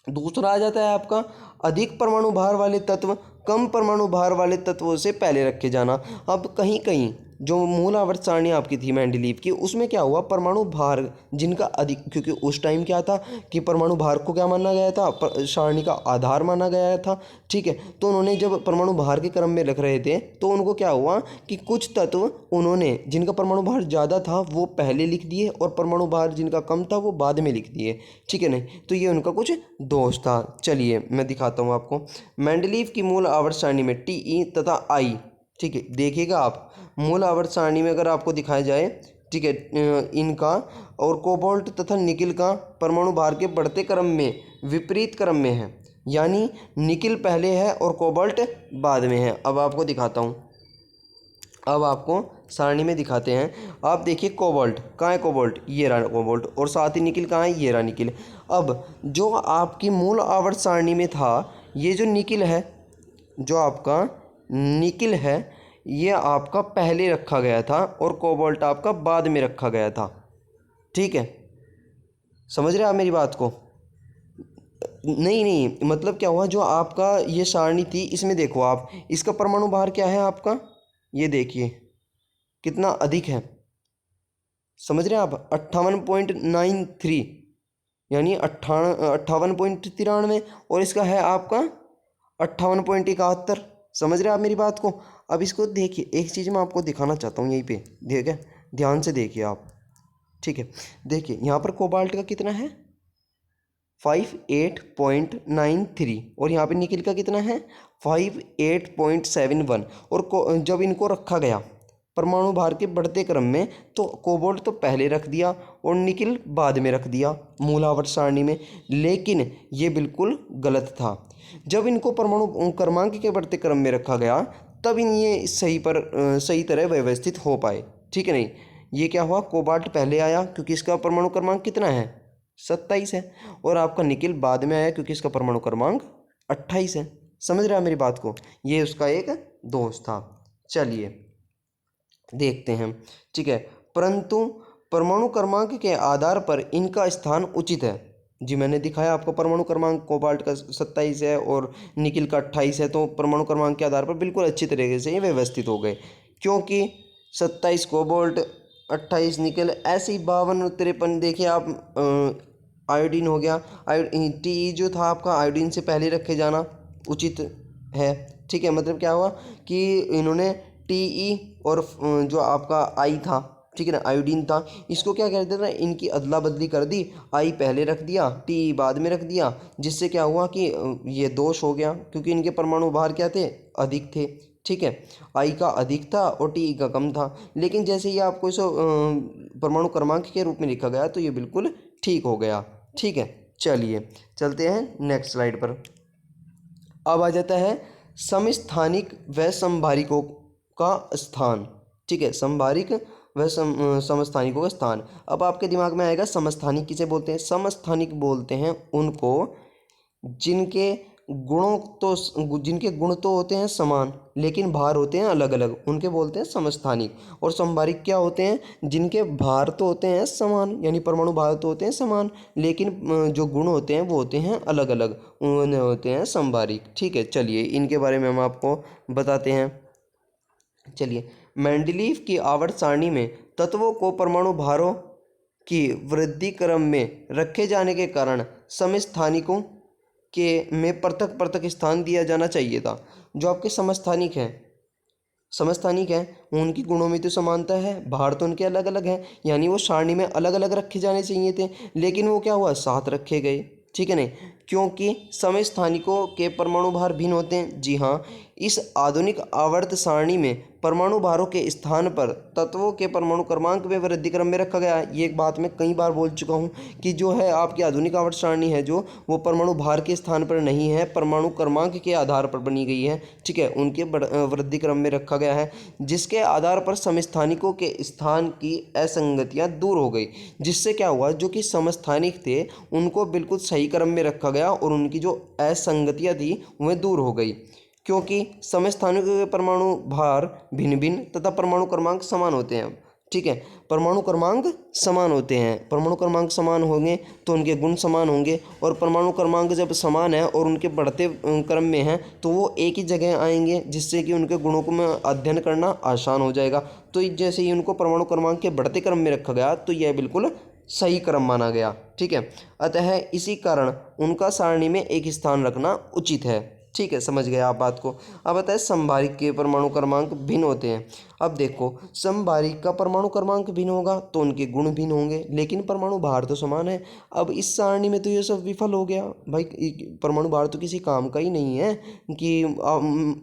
दूसरा आ जाता है आपका अधिक परमाणु भार वाले तत्व कम परमाणु भार वाले तत्वों से पहले रखे जाना। अब कहीं कहीं जो मूल आवर्त सारणी आपकी थी मेंडलीव की, उसमें क्या हुआ, परमाणु भार जिनका अधिक, क्योंकि उस टाइम क्या था कि परमाणु भार को क्या माना गया था, सारणी का आधार माना गया था। ठीक है, तो उन्होंने जब परमाणु भार के क्रम में रख रहे थे तो उनको क्या हुआ कि कुछ तत्व उन्होंने जिनका परमाणु भार ज़्यादा था वो पहले लिख दिए और परमाणु भार जिनका कम था वो बाद में लिख दिए। ठीक है, नहीं तो ये उनका कुछ दोष था। चलिए मैं दिखाता हूँ आपको। मेंडलीव की मूल आवर्त सारणी में टी तथा आई, ठीक है, देखिएगा आप मूल आवर्त सारणी में अगर आपको दिखाया जाए, ठीक है, इनका और कोबाल्ट तथा निकिल का परमाणु भार के बढ़ते क्रम में विपरीत क्रम में है, यानी निकिल पहले है और कोबाल्ट बाद में है। अब आपको दिखाता हूँ, अब आपको सारणी में दिखाते हैं। आप देखिए कोबाल्ट कहाँ है, कोबाल्ट ये रहा कोबाल्ट, और साथ ही निकिल कहाँ है, ये रहा निकिल। अब जो आपकी मूल आवर्त सारणी में था, ये जो निकिल है, जो आपका निकिल है, ये आपका पहले रखा गया था और कोबाल्ट आपका बाद में रखा गया था। ठीक है, समझ रहे हैं आप मेरी बात को? नहीं नहीं, मतलब क्या हुआ, जो आपका ये सारणी थी इसमें देखो आप, इसका परमाणु भार क्या है आपका, ये देखिए कितना अधिक है। समझ रहे हैं आप, 58.93 यानी 58.93, और इसका है आपका 58.71। समझ रहे हैं आप मेरी बात को? अब इसको देखिए, एक चीज़ मैं आपको दिखाना चाहता हूँ यहीं पे, देखिए ध्यान से देखिए आप। ठीक है, देखिए यहाँ पर कोबाल्ट का कितना है, 58.93, और यहाँ पे निकिल का कितना है, 58.71। और जब इनको रखा गया परमाणु भार के बढ़ते क्रम में, तो कोबाल्ट तो पहले रख दिया और निकिल बाद में रख दिया मूल आवर्त सारणी में, लेकिन ये बिल्कुल गलत था। जब इनको परमाणु क्रमांक के बढ़ते क्रम में रखा गया तब ये सही तरह व्यवस्थित हो पाए। ठीक है, नहीं ये क्या हुआ, कोबाल्ट पहले आया क्योंकि इसका परमाणु क्रमांक कितना है, 27 है, और आपका निकिल बाद में आया क्योंकि इसका परमाणु क्रमांक 28 है। समझ रहे हैं मेरी बात को? ये उसका एक दोष था। चलिए देखते हैं। ठीक है, परंतु परमाणु क्रमांक के आधार पर इनका स्थान उचित है। जी मैंने दिखाया आपको, परमाणु क्रमांक कोबाल्ट का 27 है और निकिल का 28 है, तो परमाणु क्रमांक के आधार पर बिल्कुल अच्छी तरीके से ये व्यवस्थित हो गए, क्योंकि 27 कोबाल्ट 28 निकिल, ऐसे ही 52 53 देखिए आप, आयोडीन हो गया, टी जो था आपका आयोडीन से पहले रखे जाना उचित है। ठीक है, मतलब क्या हुआ कि इन्होंने टी और जो आपका आई था, ठीक है ना, आयोडीन था, इसको क्या कर देना, इनकी अदला बदली कर दी, आई पहले रख दिया, टी बाद में रख दिया, जिससे क्या हुआ कि ये दोष हो गया, क्योंकि इनके परमाणु भार क्या थे, अधिक थे। ठीक है, आई का अधिक था और टी का कम था, लेकिन जैसे ही आपको इसे परमाणु क्रमांक के रूप में लिखा गया तो ये बिल्कुल ठीक हो गया। ठीक है, चलिए चलते हैं नेक्स्ट स्लाइड पर। अब आ जाता है समस्थानिक व समभारिकों का स्थान। ठीक है, समभारिक व समस्थानिकों का स्थान। अब आपके दिमाग में आएगा समस्थानिक किसे बोलते हैं। समस्थानिक बोलते हैं उनको जिनके गुण तो होते हैं समान लेकिन भार होते हैं अलग अलग, उनके बोलते हैं समस्थानिक। और समभारिक क्या होते हैं, जिनके भार तो होते हैं समान, यानी परमाणु भार तो होते हैं समान लेकिन जो गुण होते हैं वो होते हैं अलग अलग, उन्हें होते हैं समभारिक। ठीक है, चलिए इनके बारे में हम आपको बताते हैं। चलिए, मेंडलीव की आवर्त सारणी में तत्वों को परमाणु भारों कि वृद्धि क्रम में रखे जाने के कारण समस्थानिकों के में पृथक पृथक स्थान दिया जाना चाहिए था। जो आपके समस्थानिक हैं उनकी गुणों में तो समानता है, भार तो उनके अलग अलग हैं, यानी वो सारणी में अलग अलग रखे जाने चाहिए थे, लेकिन वो क्या हुआ, साथ रखे गए। ठीक है नहीं, क्योंकि समस्थानिकों के परमाणु भार भिन्न होते हैं। जी हाँ, इस आधुनिक आवर्त सारणी में परमाणु भारों के स्थान पर तत्वों के परमाणु क्रमांक में वृद्धि क्रम में रखा गया है। ये एक बात मैं कई बार बोल चुका हूँ कि जो है आपकी आधुनिक आवर्त सारणी है जो वो परमाणु भार के स्थान पर नहीं है, परमाणु क्रमांक के आधार पर बनी गई है। ठीक है, उनके वृद्धि क्रम में रखा गया है, जिसके आधार पर समस्थानिकों के स्थान की असंगतियाँ दूर हो गई। जिससे क्या हुआ, जो कि समस्थानिक थे उनको बिल्कुल सही क्रम में रखा गया और उनकी जो असंगतियाँ थी वह दूर हो गई, क्योंकि समस्थानिकों के परमाणु भार भिन्न भिन्न तथा परमाणु क्रमांक समान होते हैं। ठीक है, परमाणु क्रमांक समान होते हैं, परमाणु क्रमांक समान होंगे तो उनके गुण समान होंगे, और परमाणु क्रमांक जब समान है और उनके बढ़ते क्रम में हैं तो वो एक ही जगह आएंगे, जिससे कि उनके गुणों को में अध्ययन करना आसान हो जाएगा। तो जैसे ही उनको परमाणु क्रमांक के बढ़ते क्रम में रखा गया तो यह बिल्कुल सही क्रम माना गया। ठीक है, अतः इसी कारण उनका सारणी में एक स्थान रखना उचित है। ठीक है, समझ गए आप बात को। अब बताए समभारिक के परमाणु क्रमांक भिन्न होते हैं। अब देखो, समभारिक का परमाणु क्रमांक भिन्न होगा तो उनके गुण भिन्न होंगे, लेकिन परमाणु भार तो समान है। अब इस सारणी में तो ये सब विफल हो गया भाई, परमाणु भार तो किसी काम का ही नहीं है कि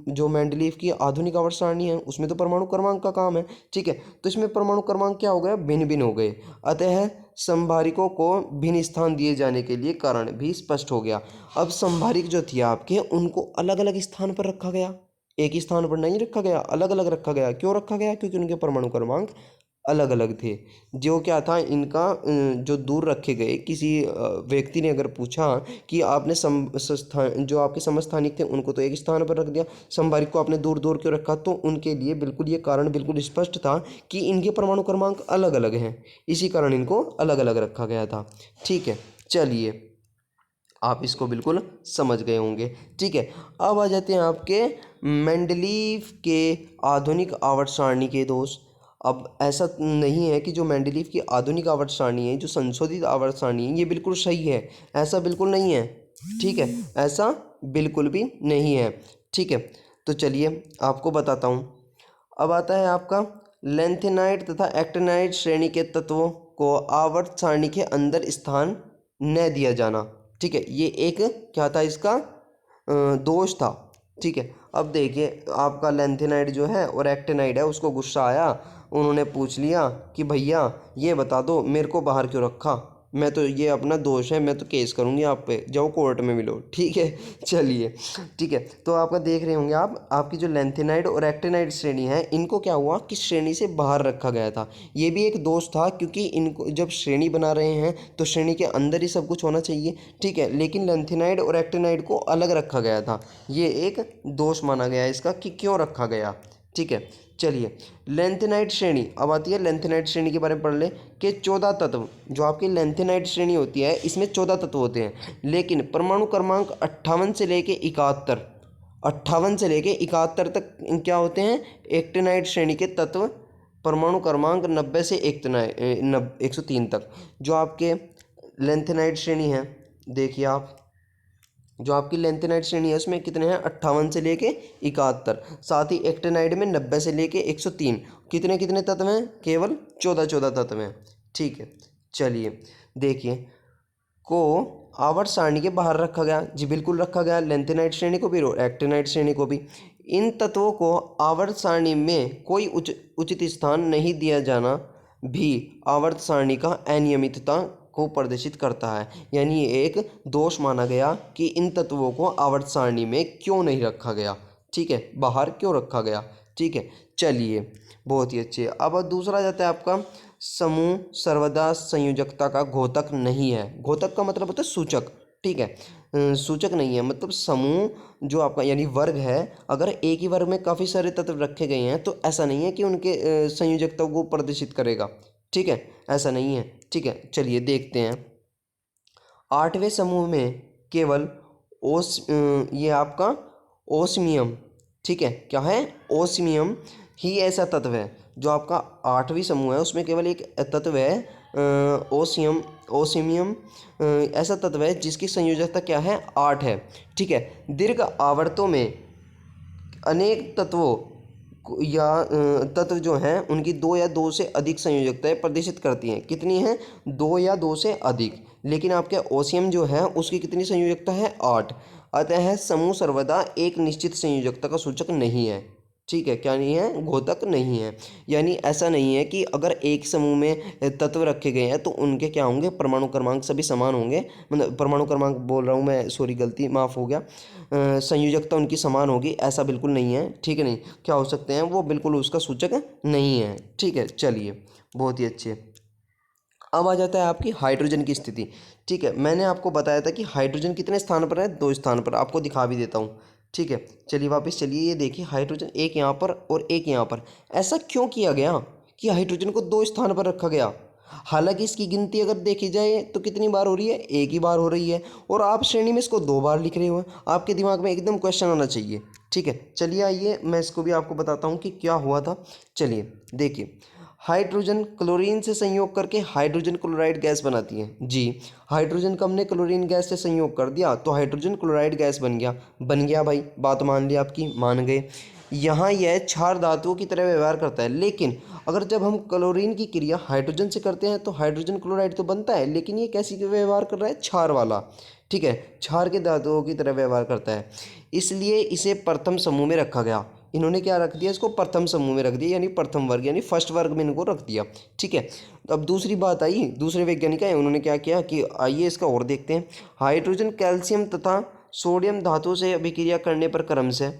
जो मेंडलीव की आधुनिक आवर्त सारणी है उसमें तो परमाणु क्रमांक का काम है। ठीक है, तो इसमें परमाणु क्रमांक क्या हो गया, भिन्न भिन्न हो गए। अतः समभारिकों को भिन्न स्थान दिए जाने के लिए कारण भी स्पष्ट हो गया। अब समभारिक जो थी आपके उनको अलग अलग स्थान पर रखा गया, एक ही स्थान पर नहीं रखा गया, अलग अलग रखा गया। क्यों रखा गया, क्योंकि उनके परमाणु क्रमांक अलग अलग थे। जो क्या था इनका जो दूर रखे गए, किसी व्यक्ति ने अगर पूछा कि आपने जो आपके समस्थानिक थे उनको तो एक स्थान पर रख दिया, समभारिक को आपने दूर दूर क्यों रखा, तो उनके लिए बिल्कुल ये कारण बिल्कुल स्पष्ट था कि इनके परमाणु क्रमांक अलग अलग हैं, इसी कारण इनको अलग अलग रखा गया था। ठीक है, चलिए आप इसको बिल्कुल समझ गए होंगे। ठीक है, अब आ जाते हैं आपके मेंडलीव के आधुनिक आवर्त सारणी के दोष। अब ऐसा नहीं है कि जो मेंडलीव की आधुनिक आवर्त सारणी है, जो संशोधित आवर्त सारणी है, ये बिल्कुल सही है, ऐसा बिल्कुल नहीं है। ठीक है, ऐसा बिल्कुल भी नहीं है। ठीक है, तो चलिए आपको बताता हूँ। अब आता है आपका लेंथेनाइड तथा एक्टिनाइड श्रेणी के तत्वों को आवर्त सारणी के अंदर स्थान न दिया जाना। ठीक है, ये एक क्या था, इसका दोष था। ठीक है, अब देखिए आपका लेंथेनाइड जो है और एक्टिनाइड है, उसको गुस्सा आया, उन्होंने पूछ लिया कि भैया ये बता दो मेरे को बाहर क्यों रखा, मैं तो ये अपना दोष है, मैं तो केस करूँगी आप पे, जाओ कोर्ट में मिलो। ठीक है, चलिए ठीक है, तो आपका देख रहे होंगे आप, आपकी जो लेंथेनाइड और एक्टिनाइड श्रेणी है इनको क्या हुआ कि श्रेणी से बाहर रखा गया था। ये भी एक दोष था, क्योंकि इनको जब श्रेणी बना रहे हैं तो श्रेणी के अंदर ही सब कुछ होना चाहिए। ठीक है, लेकिन लेंथेनाइड और एक्टिनाइड को अलग रखा गया था, ये एक दोष माना गया इसका कि क्यों रखा गया। ठीक है, चलिए लेंथेनाइड श्रेणी, अब आती है लेंथेनाइड श्रेणी के बारे में पढ़ ले कि 14 तत्व, जो आपकी लेंथेनाइड श्रेणी होती है इसमें 14 तत्व होते हैं, लेकिन परमाणु क्रमांक 58 से लेके 71 तक क्या होते हैं, एक्टिनाइड श्रेणी के तत्व, परमाणु क्रमांक 90 से 103 तक। जो आपके लेंथेनाइड श्रेणी है, देखिए आप, जो आपकी लेंथेनाइड श्रेणी है उसमें कितने हैं, 58 से लेके 71, साथ ही एक्टिनाइड में 90 से लेके 103। कितने कितने तत्व हैं, केवल 14 तत्व हैं। ठीक है, चलिए देखिए, को आवर्त सारणी के बाहर रखा गया, जी बिल्कुल रखा गया, लेंथेनाइड श्रेणी को भी और एक्टिनाइड श्रेणी को भी। इन तत्वों को आवर्त सारणी में कोई उचित स्थान नहीं दिया जाना भी आवर्त सारणी का अनियमितता को प्रदर्शित करता है। यानी ये एक दोष माना गया कि इन तत्वों को आवर्त सारणी में क्यों नहीं रखा गया। ठीक है, बाहर क्यों रखा गया। ठीक है, चलिए बहुत ही अच्छे। अब दूसरा जाता है आपका, समूह सर्वदा संयोजकता का घोतक नहीं है। घोतक का मतलब होता है सूचक। ठीक है, सूचक नहीं है, मतलब समूह जो आपका यानी वर्ग है, अगर एक ही वर्ग में काफ़ी सारे तत्व रखे गए हैं तो ऐसा नहीं है कि उनके संयोजकता को प्रदर्शित करेगा। ठीक है, ऐसा नहीं है। ठीक है, चलिए देखते हैं। 8वें समूह में केवल ये आपका ओस्मियम, ठीक है, क्या है, ओस्मियम ही ऐसा तत्व है। जो आपका 8वीं समूह है उसमें केवल एक तत्व है ओसीमियम ऐसा तत्व है जिसकी संयोजकता क्या है, 8 है। ठीक है, दीर्घ आवर्तों में अनेक तत्वों या तत्व जो हैं उनकी 2 या 2 से अधिक संयोजकताएं प्रदर्शित करती हैं। कितनी हैं, 2 या 2 से अधिक। लेकिन आपके ओसियम जो है उसकी कितनी संयोजकता है, 8। अतः समूह सर्वदा एक निश्चित संयोजकता का सूचक नहीं है। ठीक है, क्या नहीं है, घोतक नहीं है। यानी ऐसा नहीं है कि अगर एक समूह में तत्व रखे गए हैं तो उनके क्या होंगे, परमाणु क्रमांक सभी समान होंगे। मतलब परमाणु क्रमांक बोल रहा हूँ मैं, सॉरी गलती, माफ़ हो गया। संयोजकता उनकी समान होगी, ऐसा बिल्कुल नहीं है। ठीक है, नहीं, क्या हो सकते हैं, वो बिल्कुल उसका सूचक नहीं है। ठीक है, चलिए, बहुत ही अच्छे। अब आ जाता है आपकी हाइड्रोजन की स्थिति। ठीक है, मैंने आपको बताया था कि हाइड्रोजन कितने स्थान पर है, 2 स्थान पर। आपको दिखा भी देता हूँ। ठीक है, चलिए वापस चलिए, ये देखिए हाइड्रोजन एक यहाँ पर और एक यहाँ पर। ऐसा क्यों किया गया कि हाइड्रोजन को 2 स्थान पर रखा गया? हालांकि इसकी गिनती अगर देखी जाए तो कितनी बार हो रही है, एक ही बार हो रही है। और आप श्रेणी में इसको 2 बार लिख रहे हो। आपके दिमाग में एकदम क्वेश्चन आना चाहिए। ठीक है, चलिए आइए मैं इसको भी आपको बताता हूँ कि क्या हुआ था। चलिए देखिए, हाइड्रोजन क्लोरीन से संयोग करके हाइड्रोजन क्लोराइड गैस बनाती है। जी, हाइड्रोजन को हमने क्लोरीन गैस से संयोग कर दिया तो हाइड्रोजन क्लोराइड गैस बन गया भाई, बात मान ली आपकी, मान गए। यहाँ यह क्षार धातुओं की तरह व्यवहार करता है। लेकिन अगर जब हम क्लोरीन की क्रिया हाइड्रोजन से करते हैं तो हाइड्रोजन क्लोराइड तो बनता है, लेकिन ये कैसी व्यवहार कर रहा है, क्षार वाला। ठीक है, क्षार के धातुओं की तरह व्यवहार करता है, इसलिए इसे प्रथम समूह में रखा गया। इन्होंने क्या रख दिया, इसको प्रथम समूह में रख दिया, यानी प्रथम वर्ग यानी फर्स्ट वर्ग में इनको रख दिया। ठीक है, तो अब दूसरी बात आई, दूसरे वैज्ञानिक आए, उन्होंने क्या किया कि आइए इसका और देखते हैं। हाइड्रोजन कैल्शियम तथा सोडियम धातु से अभिक्रिया करने पर क्रम से,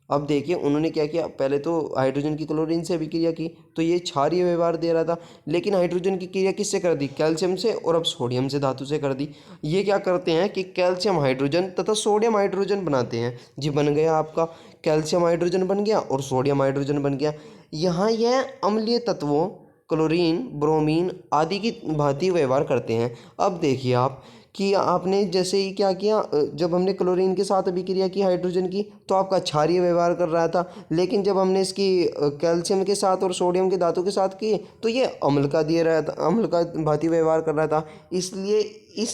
अब देखिए उन्होंने क्या किया, पहले तो हाइड्रोजन की क्लोरीन से अभिक्रिया की तो ये क्षारीय व्यवहार दे रहा था। लेकिन हाइड्रोजन की क्रिया किससे कर दी, कैल्शियम से, और अब सोडियम से धातु से कर दी। ये क्या करते हैं कि कैल्शियम हाइड्रोजन तथा सोडियम हाइड्रोजन बनाते हैं। जी, बन गया आपका कैल्शियम हाइड्रोजन बन गया और सोडियम हाइड्रोजन बन गया। यहाँ यह अम्लीय तत्वों क्लोरीन, ब्रोमीन आदि की भांति व्यवहार करते हैं। अब देखिए आप कि आपने जैसे ही क्या किया, जब हमने क्लोरीन के साथ अभिक्रिया की हाइड्रोजन की तो आपका क्षारीय व्यवहार कर रहा था। लेकिन जब हमने इसकी कैल्शियम के साथ और सोडियम के धातु के साथ की तो ये अम्ल का दे रहा था, अम्ल का भांति व्यवहार कर रहा था। इसलिए इस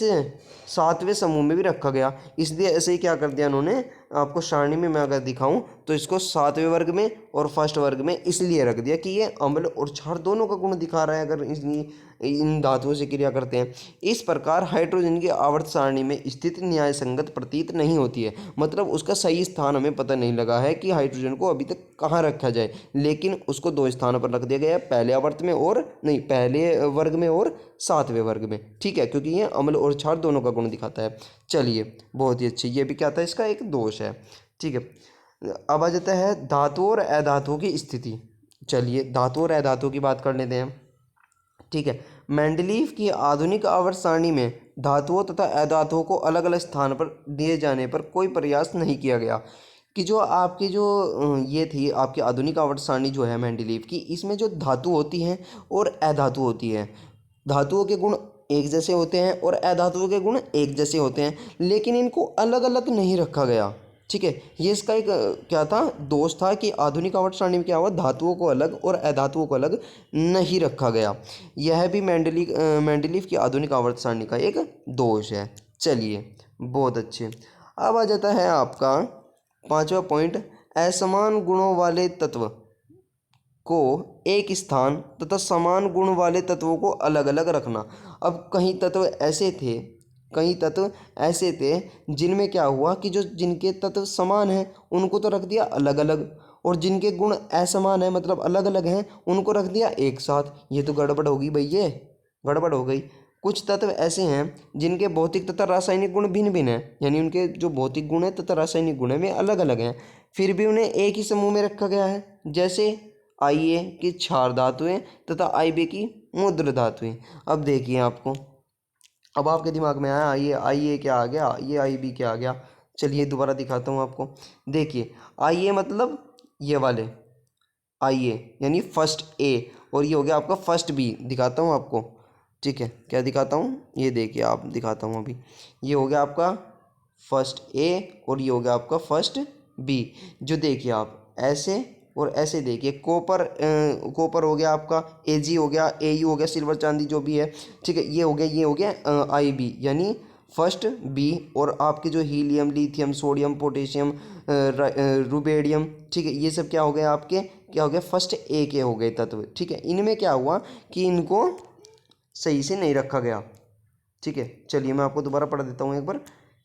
7वें समूह में भी रखा गया। इसलिए ऐसे ही क्या कर दिया इन्होंने, आपको सारणी में मैं अगर दिखाऊं तो इसको 7वें वर्ग में और फर्स्ट वर्ग में इसलिए रख दिया कि ये अम्ल और क्षार दोनों का गुण दिखा रहा है अगर इन धातुओं से क्रिया करते हैं। इस प्रकार हाइड्रोजन की आवर्त सारणी में स्थिति न्याय संगत प्रतीत नहीं होती है। मतलब उसका सही स्थान हमें पता नहीं लगा है कि हाइड्रोजन को अभी तक कहाँ रखा जाए, लेकिन उसको 2 स्थानों पर रख दिया गया है, पहले आवर्त में और नहीं, पहले वर्ग में और 7वें वर्ग में। ठीक है, क्योंकि ये अम्ल और क्षार दोनों का गुण दिखाता है। चलिए, बहुत ही अच्छी, ये भी क्या था, इसका एक दोष है। ठीक है, अब आ जाता है धातुओं और अधातुओं की स्थिति। चलिए धातु और अधातु की बात कर लेते हैं। ठीक है, मेंडलीव की आधुनिक आवर्त सारणी में धातुओं तथा अधातुओं को अलग अलग स्थान पर दिए जाने पर कोई प्रयास नहीं किया गया कि जो आपकी जो ये थी आपकी आधुनिक आवर्त सारणी जो है मेंडलीव की, इसमें जो धातु होती हैं और अधातु होती है, धातुओं के गुण एक जैसे होते हैं और अधातुओं के गुण एक जैसे होते हैं, लेकिन इनको अलग अलग नहीं रखा गया। ठीक है, ये इसका एक क्या था, दोष था कि आधुनिक आवर्त सारणी में क्या हुआ, धातुओं को अलग और अधातुओं को अलग नहीं रखा गया। यह भी मेंडलीव की आधुनिक आवर्त सारणी का एक दोष है। चलिए, बहुत अच्छे। अब आ जाता है आपका 5वां पॉइंट, असमान गुणों वाले तत्व को एक स्थान तथा समान गुण वाले तत्वों को अलग अलग रखना। अब कई तत्व ऐसे थे जिनमें क्या हुआ कि जो जिनके तत्व समान हैं उनको तो रख दिया अलग अलग, और जिनके गुण असमान हैं मतलब अलग अलग हैं उनको रख दिया एक साथ। ये तो गड़बड़ होगी भाई, ये गड़बड़ हो गई। कुछ तत्व ऐसे हैं जिनके भौतिक तथा रासायनिक गुण भिन्न भिन्न हैं, यानी उनके जो भौतिक गुण हैं तथा रासायनिक गुण हैं वे अलग अलग हैं, फिर भी उन्हें एक ही समूह में रखा गया है। जैसे Ia की क्षार धातुएं तथा Ib की मुद्र धातुएं। अब देखिए आपको, अब आपके दिमाग में आया Ia क्या आ गया, ये Ib क्या आ गया। चलिए दोबारा दिखाता हूँ आपको। देखिए Ia मतलब ये वाले Ia यानी फर्स्ट ए, और ये हो गया आपका फर्स्ट बी। दिखाता हूँ आपको, ठीक है, क्या दिखाता हूँ, ये देखिए आप, दिखाता हूँ अभी। ये हो गया आपका फर्स्ट ए और ये हो गया आपका फर्स्ट बी। जो देखिए आप ऐसे और ऐसे देखिए कॉपर, कॉपर हो गया आपका, एजी हो गया, एयू हो गया, सिल्वर चांदी जो भी है, ठीक है, ये हो गया, ये हो गया आईबी यानी फर्स्ट बी, और आपके जो helium, lithium, sodium, potassium, rubidium, ठीक है, ये सब क्या हो गए आपके, क्या हो गया, फर्स्ट ए के हो गए तत्व, ठीक है। इनमें क्या हुआ कि इनको सही से नहीं रखा गया, ठीक है। चलिए मैं आपको दोबारा पढ़ देता हूँ एक बार,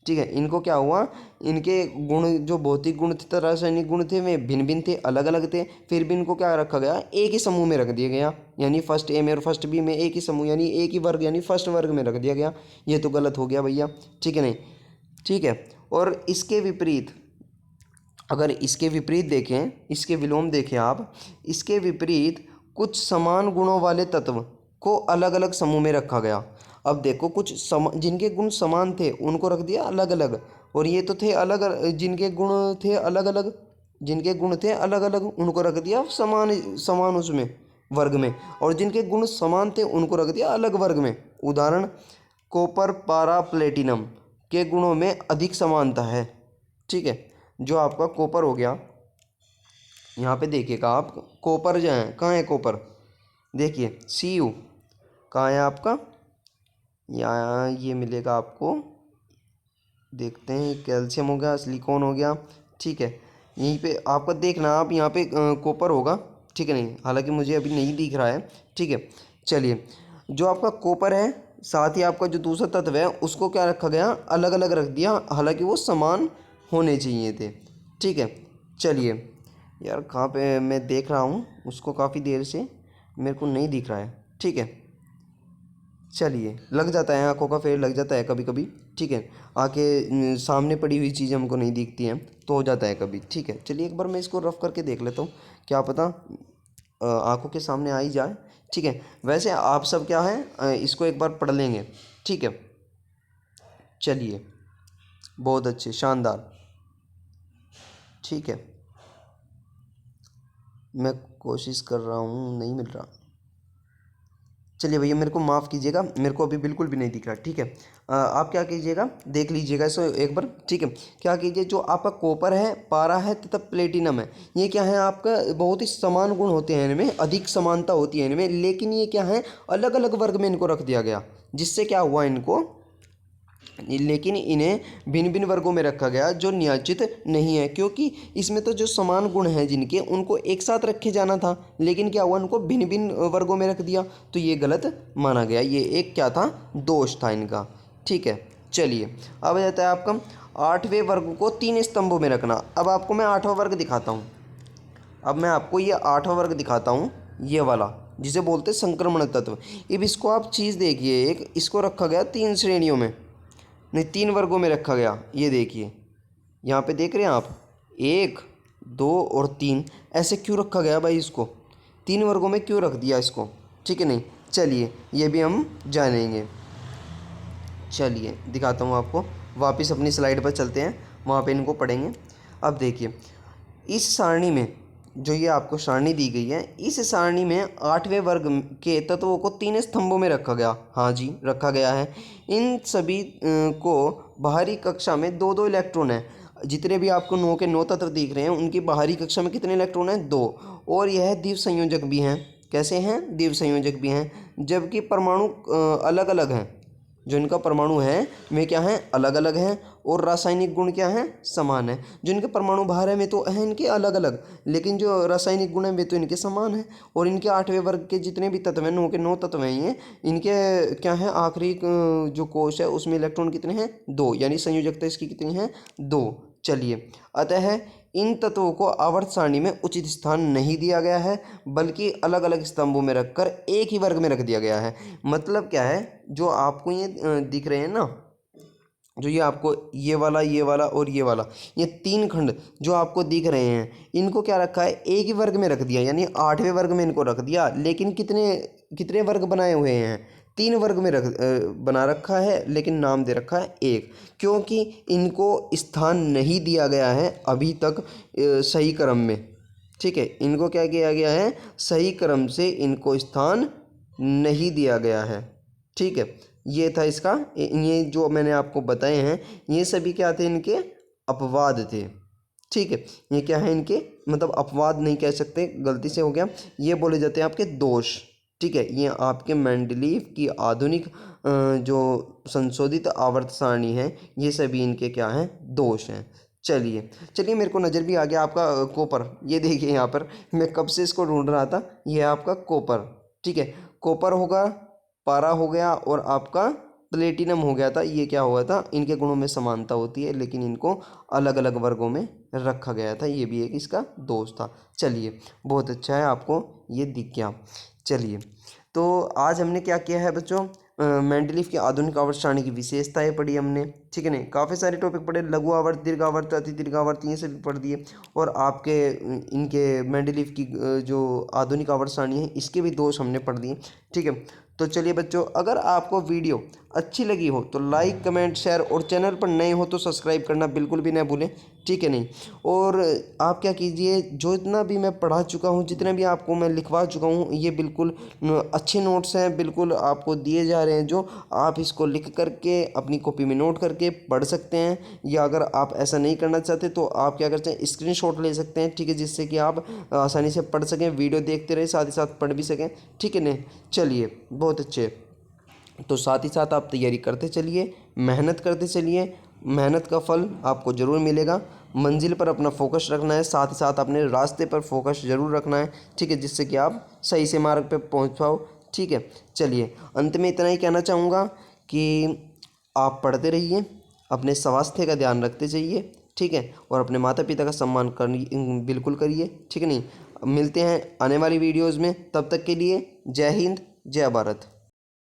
ठीक है। इनको क्या हुआ, इनके गुण जो भौतिक गुण थे, रासायनिक गुण थे, वे भिन्न भिन्न थे, अलग अलग थे, फिर भी इनको क्या रखा गया, एक ही समूह में रख दिया गया, यानी फर्स्ट ए में और फर्स्ट बी में एक ही समूह, यानी एक ही वर्ग, यानी फर्स्ट वर्ग में रख दिया गया। ये तो गलत हो गया भैया, ठीक है नहीं, ठीक है। और इसके विपरीत, अगर इसके विपरीत देखें, इसके विलोम देखें आप, इसके विपरीत कुछ समान गुणों वाले तत्व को अलग अलग समूह में रखा गया। अब देखो कुछ जिनके गुण समान थे उनको रख दिया अलग अलग, और ये तो थे अलग, जिनके गुण थे अलग अलग, जिनके गुण थे अलग अलग उनको रख दिया समान समान उसमें वर्ग में, और जिनके गुण समान थे उनको रख दिया अलग वर्ग में। उदाहरण, कॉपर, पारा, प्लेटिनम के गुणों में अधिक समानता है, ठीक है। जो आपका कॉपर हो गया, यहाँ पे देखिएगा आप, कॉपर जो है, कहाँ है कॉपर, देखिए Cu कहाँ है आपका, यहाँ ये मिलेगा आपको, देखते हैं, कैल्शियम हो गया, सिलिकॉन हो गया, ठीक है। यहीं पे आपका देखना, आप यहाँ पे कॉपर होगा, ठीक है नहीं, हालांकि मुझे अभी नहीं दिख रहा है, ठीक है। चलिए, जो आपका कॉपर है, साथ ही आपका जो दूसरा तत्व है उसको क्या रखा गया, अलग अलग रख दिया, हालांकि वो समान होने चाहिए थे, ठीक है। चलिए यार, कहाँ पे मैं देख रहा हूँ उसको, काफ़ी देर से मेरे को नहीं दिख रहा है, ठीक है। चलिए, लग जाता है, आंखों का फेर लग जाता है कभी कभी, ठीक है। आके सामने पड़ी हुई चीज़ें हमको नहीं दिखती हैं तो हो जाता है कभी, ठीक है। चलिए एक बार मैं इसको रफ करके देख लेता हूँ, क्या पता आंखों के सामने आ ही जाए, ठीक है। वैसे आप सब क्या है, इसको एक बार पढ़ लेंगे, ठीक है। चलिए, बहुत अच्छे, शानदार, ठीक है। मैं कोशिश कर रहा हूँ, नहीं मिल रहा, चलिए भैया मेरे को माफ़ कीजिएगा, मेरे को अभी बिल्कुल भी नहीं दिख रहा, ठीक है। आप क्या कीजिएगा, देख लीजिएगा इसको एक बार, ठीक है। क्या कीजिए, जो आपका कॉपर है, पारा है तथा प्लेटिनम है, ये क्या है आपका, बहुत ही समान गुण होते हैं इनमें, अधिक समानता होती है इनमें, लेकिन ये क्या है, अलग अलग वर्ग में इनको रख दिया गया, जिससे क्या हुआ इनको, लेकिन इन्हें भिन्न भिन्न वर्गों में रखा गया जो न्यायोचित नहीं है, क्योंकि इसमें तो जो समान गुण हैं जिनके, उनको एक साथ रखे जाना था, लेकिन क्या हुआ, उनको भिन्न भिन्न वर्गों में रख दिया, तो ये गलत माना गया, ये एक क्या था, दोष था इनका, ठीक है। चलिए, अब जाता है आपका आठवें वर्ग को 3 स्तंभों में रखना। अब आपको मैं आठवां वर्ग दिखाता हूँ, अब मैं आपको ये आठवां वर्ग दिखाता हूँ, ये वाला जिसे बोलते हैं संक्रमण तत्व। अब इसको आप चीज़ देखिए, एक इसको रखा गया 3 श्रेणियों में, नहीं 3 वर्गों में रखा गया, ये देखिए यहाँ पे देख रहे हैं आप, 1, 2 और 3, ऐसे क्यों रखा गया भाई, इसको 3 वर्गों में क्यों रख दिया इसको, ठीक है नहीं। चलिए ये भी हम जानेंगे, चलिए दिखाता हूँ आपको, वापस अपनी स्लाइड पर चलते हैं, वहाँ पे इनको पढ़ेंगे। अब देखिए, इस सारणी में जो ये आपको सारणी दी गई है, इस सारणी में 8वें वर्ग के तत्वों को 3 स्तंभों में रखा गया, हाँ जी रखा गया है। इन सभी को बाहरी कक्षा में 2-2 इलेक्ट्रॉन है, जितने भी आपको 9 के 9 तत्व दिख रहे हैं उनकी बाहरी कक्षा में कितने इलेक्ट्रॉन हैं, 2, और यह द्विव संयोजक भी हैं, कैसे हैं, द्विव संयोजक भी हैं, जबकि परमाणु अलग अलग हैं, जो इनका परमाणु है वे क्या हैं, अलग अलग हैं, और रासायनिक गुण क्या हैं, समान है। जो इनके परमाणु बाहर है वे तो हैं इनके अलग अलग, लेकिन जो रासायनिक गुण हैं वे तो इनके समान हैं। और इनके 8वें वर्ग के जितने भी तत्व हैं, 9 के 9 तत्व हैं ये, इनके क्या है, आखिरी जो कोश है उसमें इलेक्ट्रॉन कितने हैं, 2, यानी संयोजकता इसकी कितनी है, 2। चलिए, अतः इन तत्वों को आवर्त सारणी में उचित स्थान नहीं दिया गया है, बल्कि अलग अलग स्तंभों में रखकर एक ही वर्ग में रख दिया गया है। मतलब क्या है, जो आपको ये दिख रहे हैं ना, जो ये आपको ये वाला और ये वाला, ये 3 खंड जो आपको दिख रहे हैं, इनको क्या रखा है, एक ही वर्ग में रख दिया, यानी 8वें वर्ग में इनको रख दिया, लेकिन कितने कितने वर्ग बनाए हुए हैं, 3 वर्ग में बना रखा है, लेकिन नाम दे रखा है 1, क्योंकि इनको स्थान नहीं दिया गया है अभी तक सही क्रम में, ठीक है। इनको क्या किया गया है, सही क्रम से इनको स्थान नहीं दिया गया है, ठीक है। ये था इसका, ये जो मैंने आपको बताए हैं ये सभी क्या थे, इनके अपवाद थे, ठीक है, ये क्या है इनके मतलब अपवाद नहीं कह सकते, गलती से हो गया, ये बोले जाते हैं आपके दोष। ठीक है, ये आपके मेंडलीव की आधुनिक जो संशोधित आवर्त सारणी है, ये सभी इनके क्या हैं, दोष हैं। चलिए चलिए, मेरे को नज़र भी आ गया आपका कॉपर, ये देखिए यहाँ पर मैं कब से इसको ढूंढ रहा था, ये आपका कॉपर। ठीक है, कॉपर होगा, पारा हो गया और आपका प्लेटिनम हो गया था। ये क्या हुआ था, इनके गुणों में समानता होती है लेकिन इनको अलग अलग वर्गों में रखा गया था, ये भी एक इसका दोष था। चलिए बहुत अच्छा है, आपको ये दिख गया। चलिए तो आज हमने क्या किया है बच्चों, मेंडलीव की आधुनिक आवर्त सारणी की विशेषताएं पढ़ी हमने। ठीक है नहीं, काफ़ी सारे टॉपिक पढ़े, लघु आवर्त, दीर्घ आवर्त, अति दीर्घ आवर्त, ये सभी पढ़ दिए। और आपके इनके मेंडलीव की जो आधुनिक आवर्त सारणी है, इसके भी दोष हमने पढ़ दिए। ठीक है, तो चलिए बच्चों, अगर आपको वीडियो अच्छी लगी हो तो लाइक, कमेंट, शेयर और चैनल पर नए हो तो सब्सक्राइब करना बिल्कुल भी ना भूलें। ठीक है नहीं, और आप क्या कीजिए, जो इतना भी मैं पढ़ा चुका हूँ, जितने भी आपको मैं लिखवा चुका हूँ, ये बिल्कुल अच्छे नोट्स हैं, बिल्कुल आपको दिए जा रहे हैं, जो आप इसको लिख करके अपनी कॉपी में नोट करके पढ़ सकते हैं। या अगर आप ऐसा नहीं करना चाहते तो आप क्या करते हैं, स्क्रीनशॉट ले सकते हैं। ठीक है, जिससे कि आप आसानी से पढ़ सकें, वीडियो देखते रहे, साथ ही साथ पढ़ भी सकें। ठीक है नहीं, चलिए बहुत अच्छे। तो साथ ही साथ आप तैयारी करते चलिए, मेहनत करते चलिए, मेहनत का फल आपको ज़रूर मिलेगा। मंजिल पर अपना फोकस रखना है, साथ ही साथ अपने रास्ते पर फोकस ज़रूर रखना है। ठीक है, जिससे कि आप सही से मार्ग पे पहुंच पाओ। ठीक है, चलिए अंत में इतना ही कहना चाहूँगा कि आप पढ़ते रहिए, अपने स्वास्थ्य का ध्यान रखते जाइए। ठीक है, और अपने माता पिता का सम्मान कर बिल्कुल करिए। ठीक है नहीं, मिलते हैं आने वाली वीडियोज़ में, तब तक के लिए जय हिंद, जय भारत।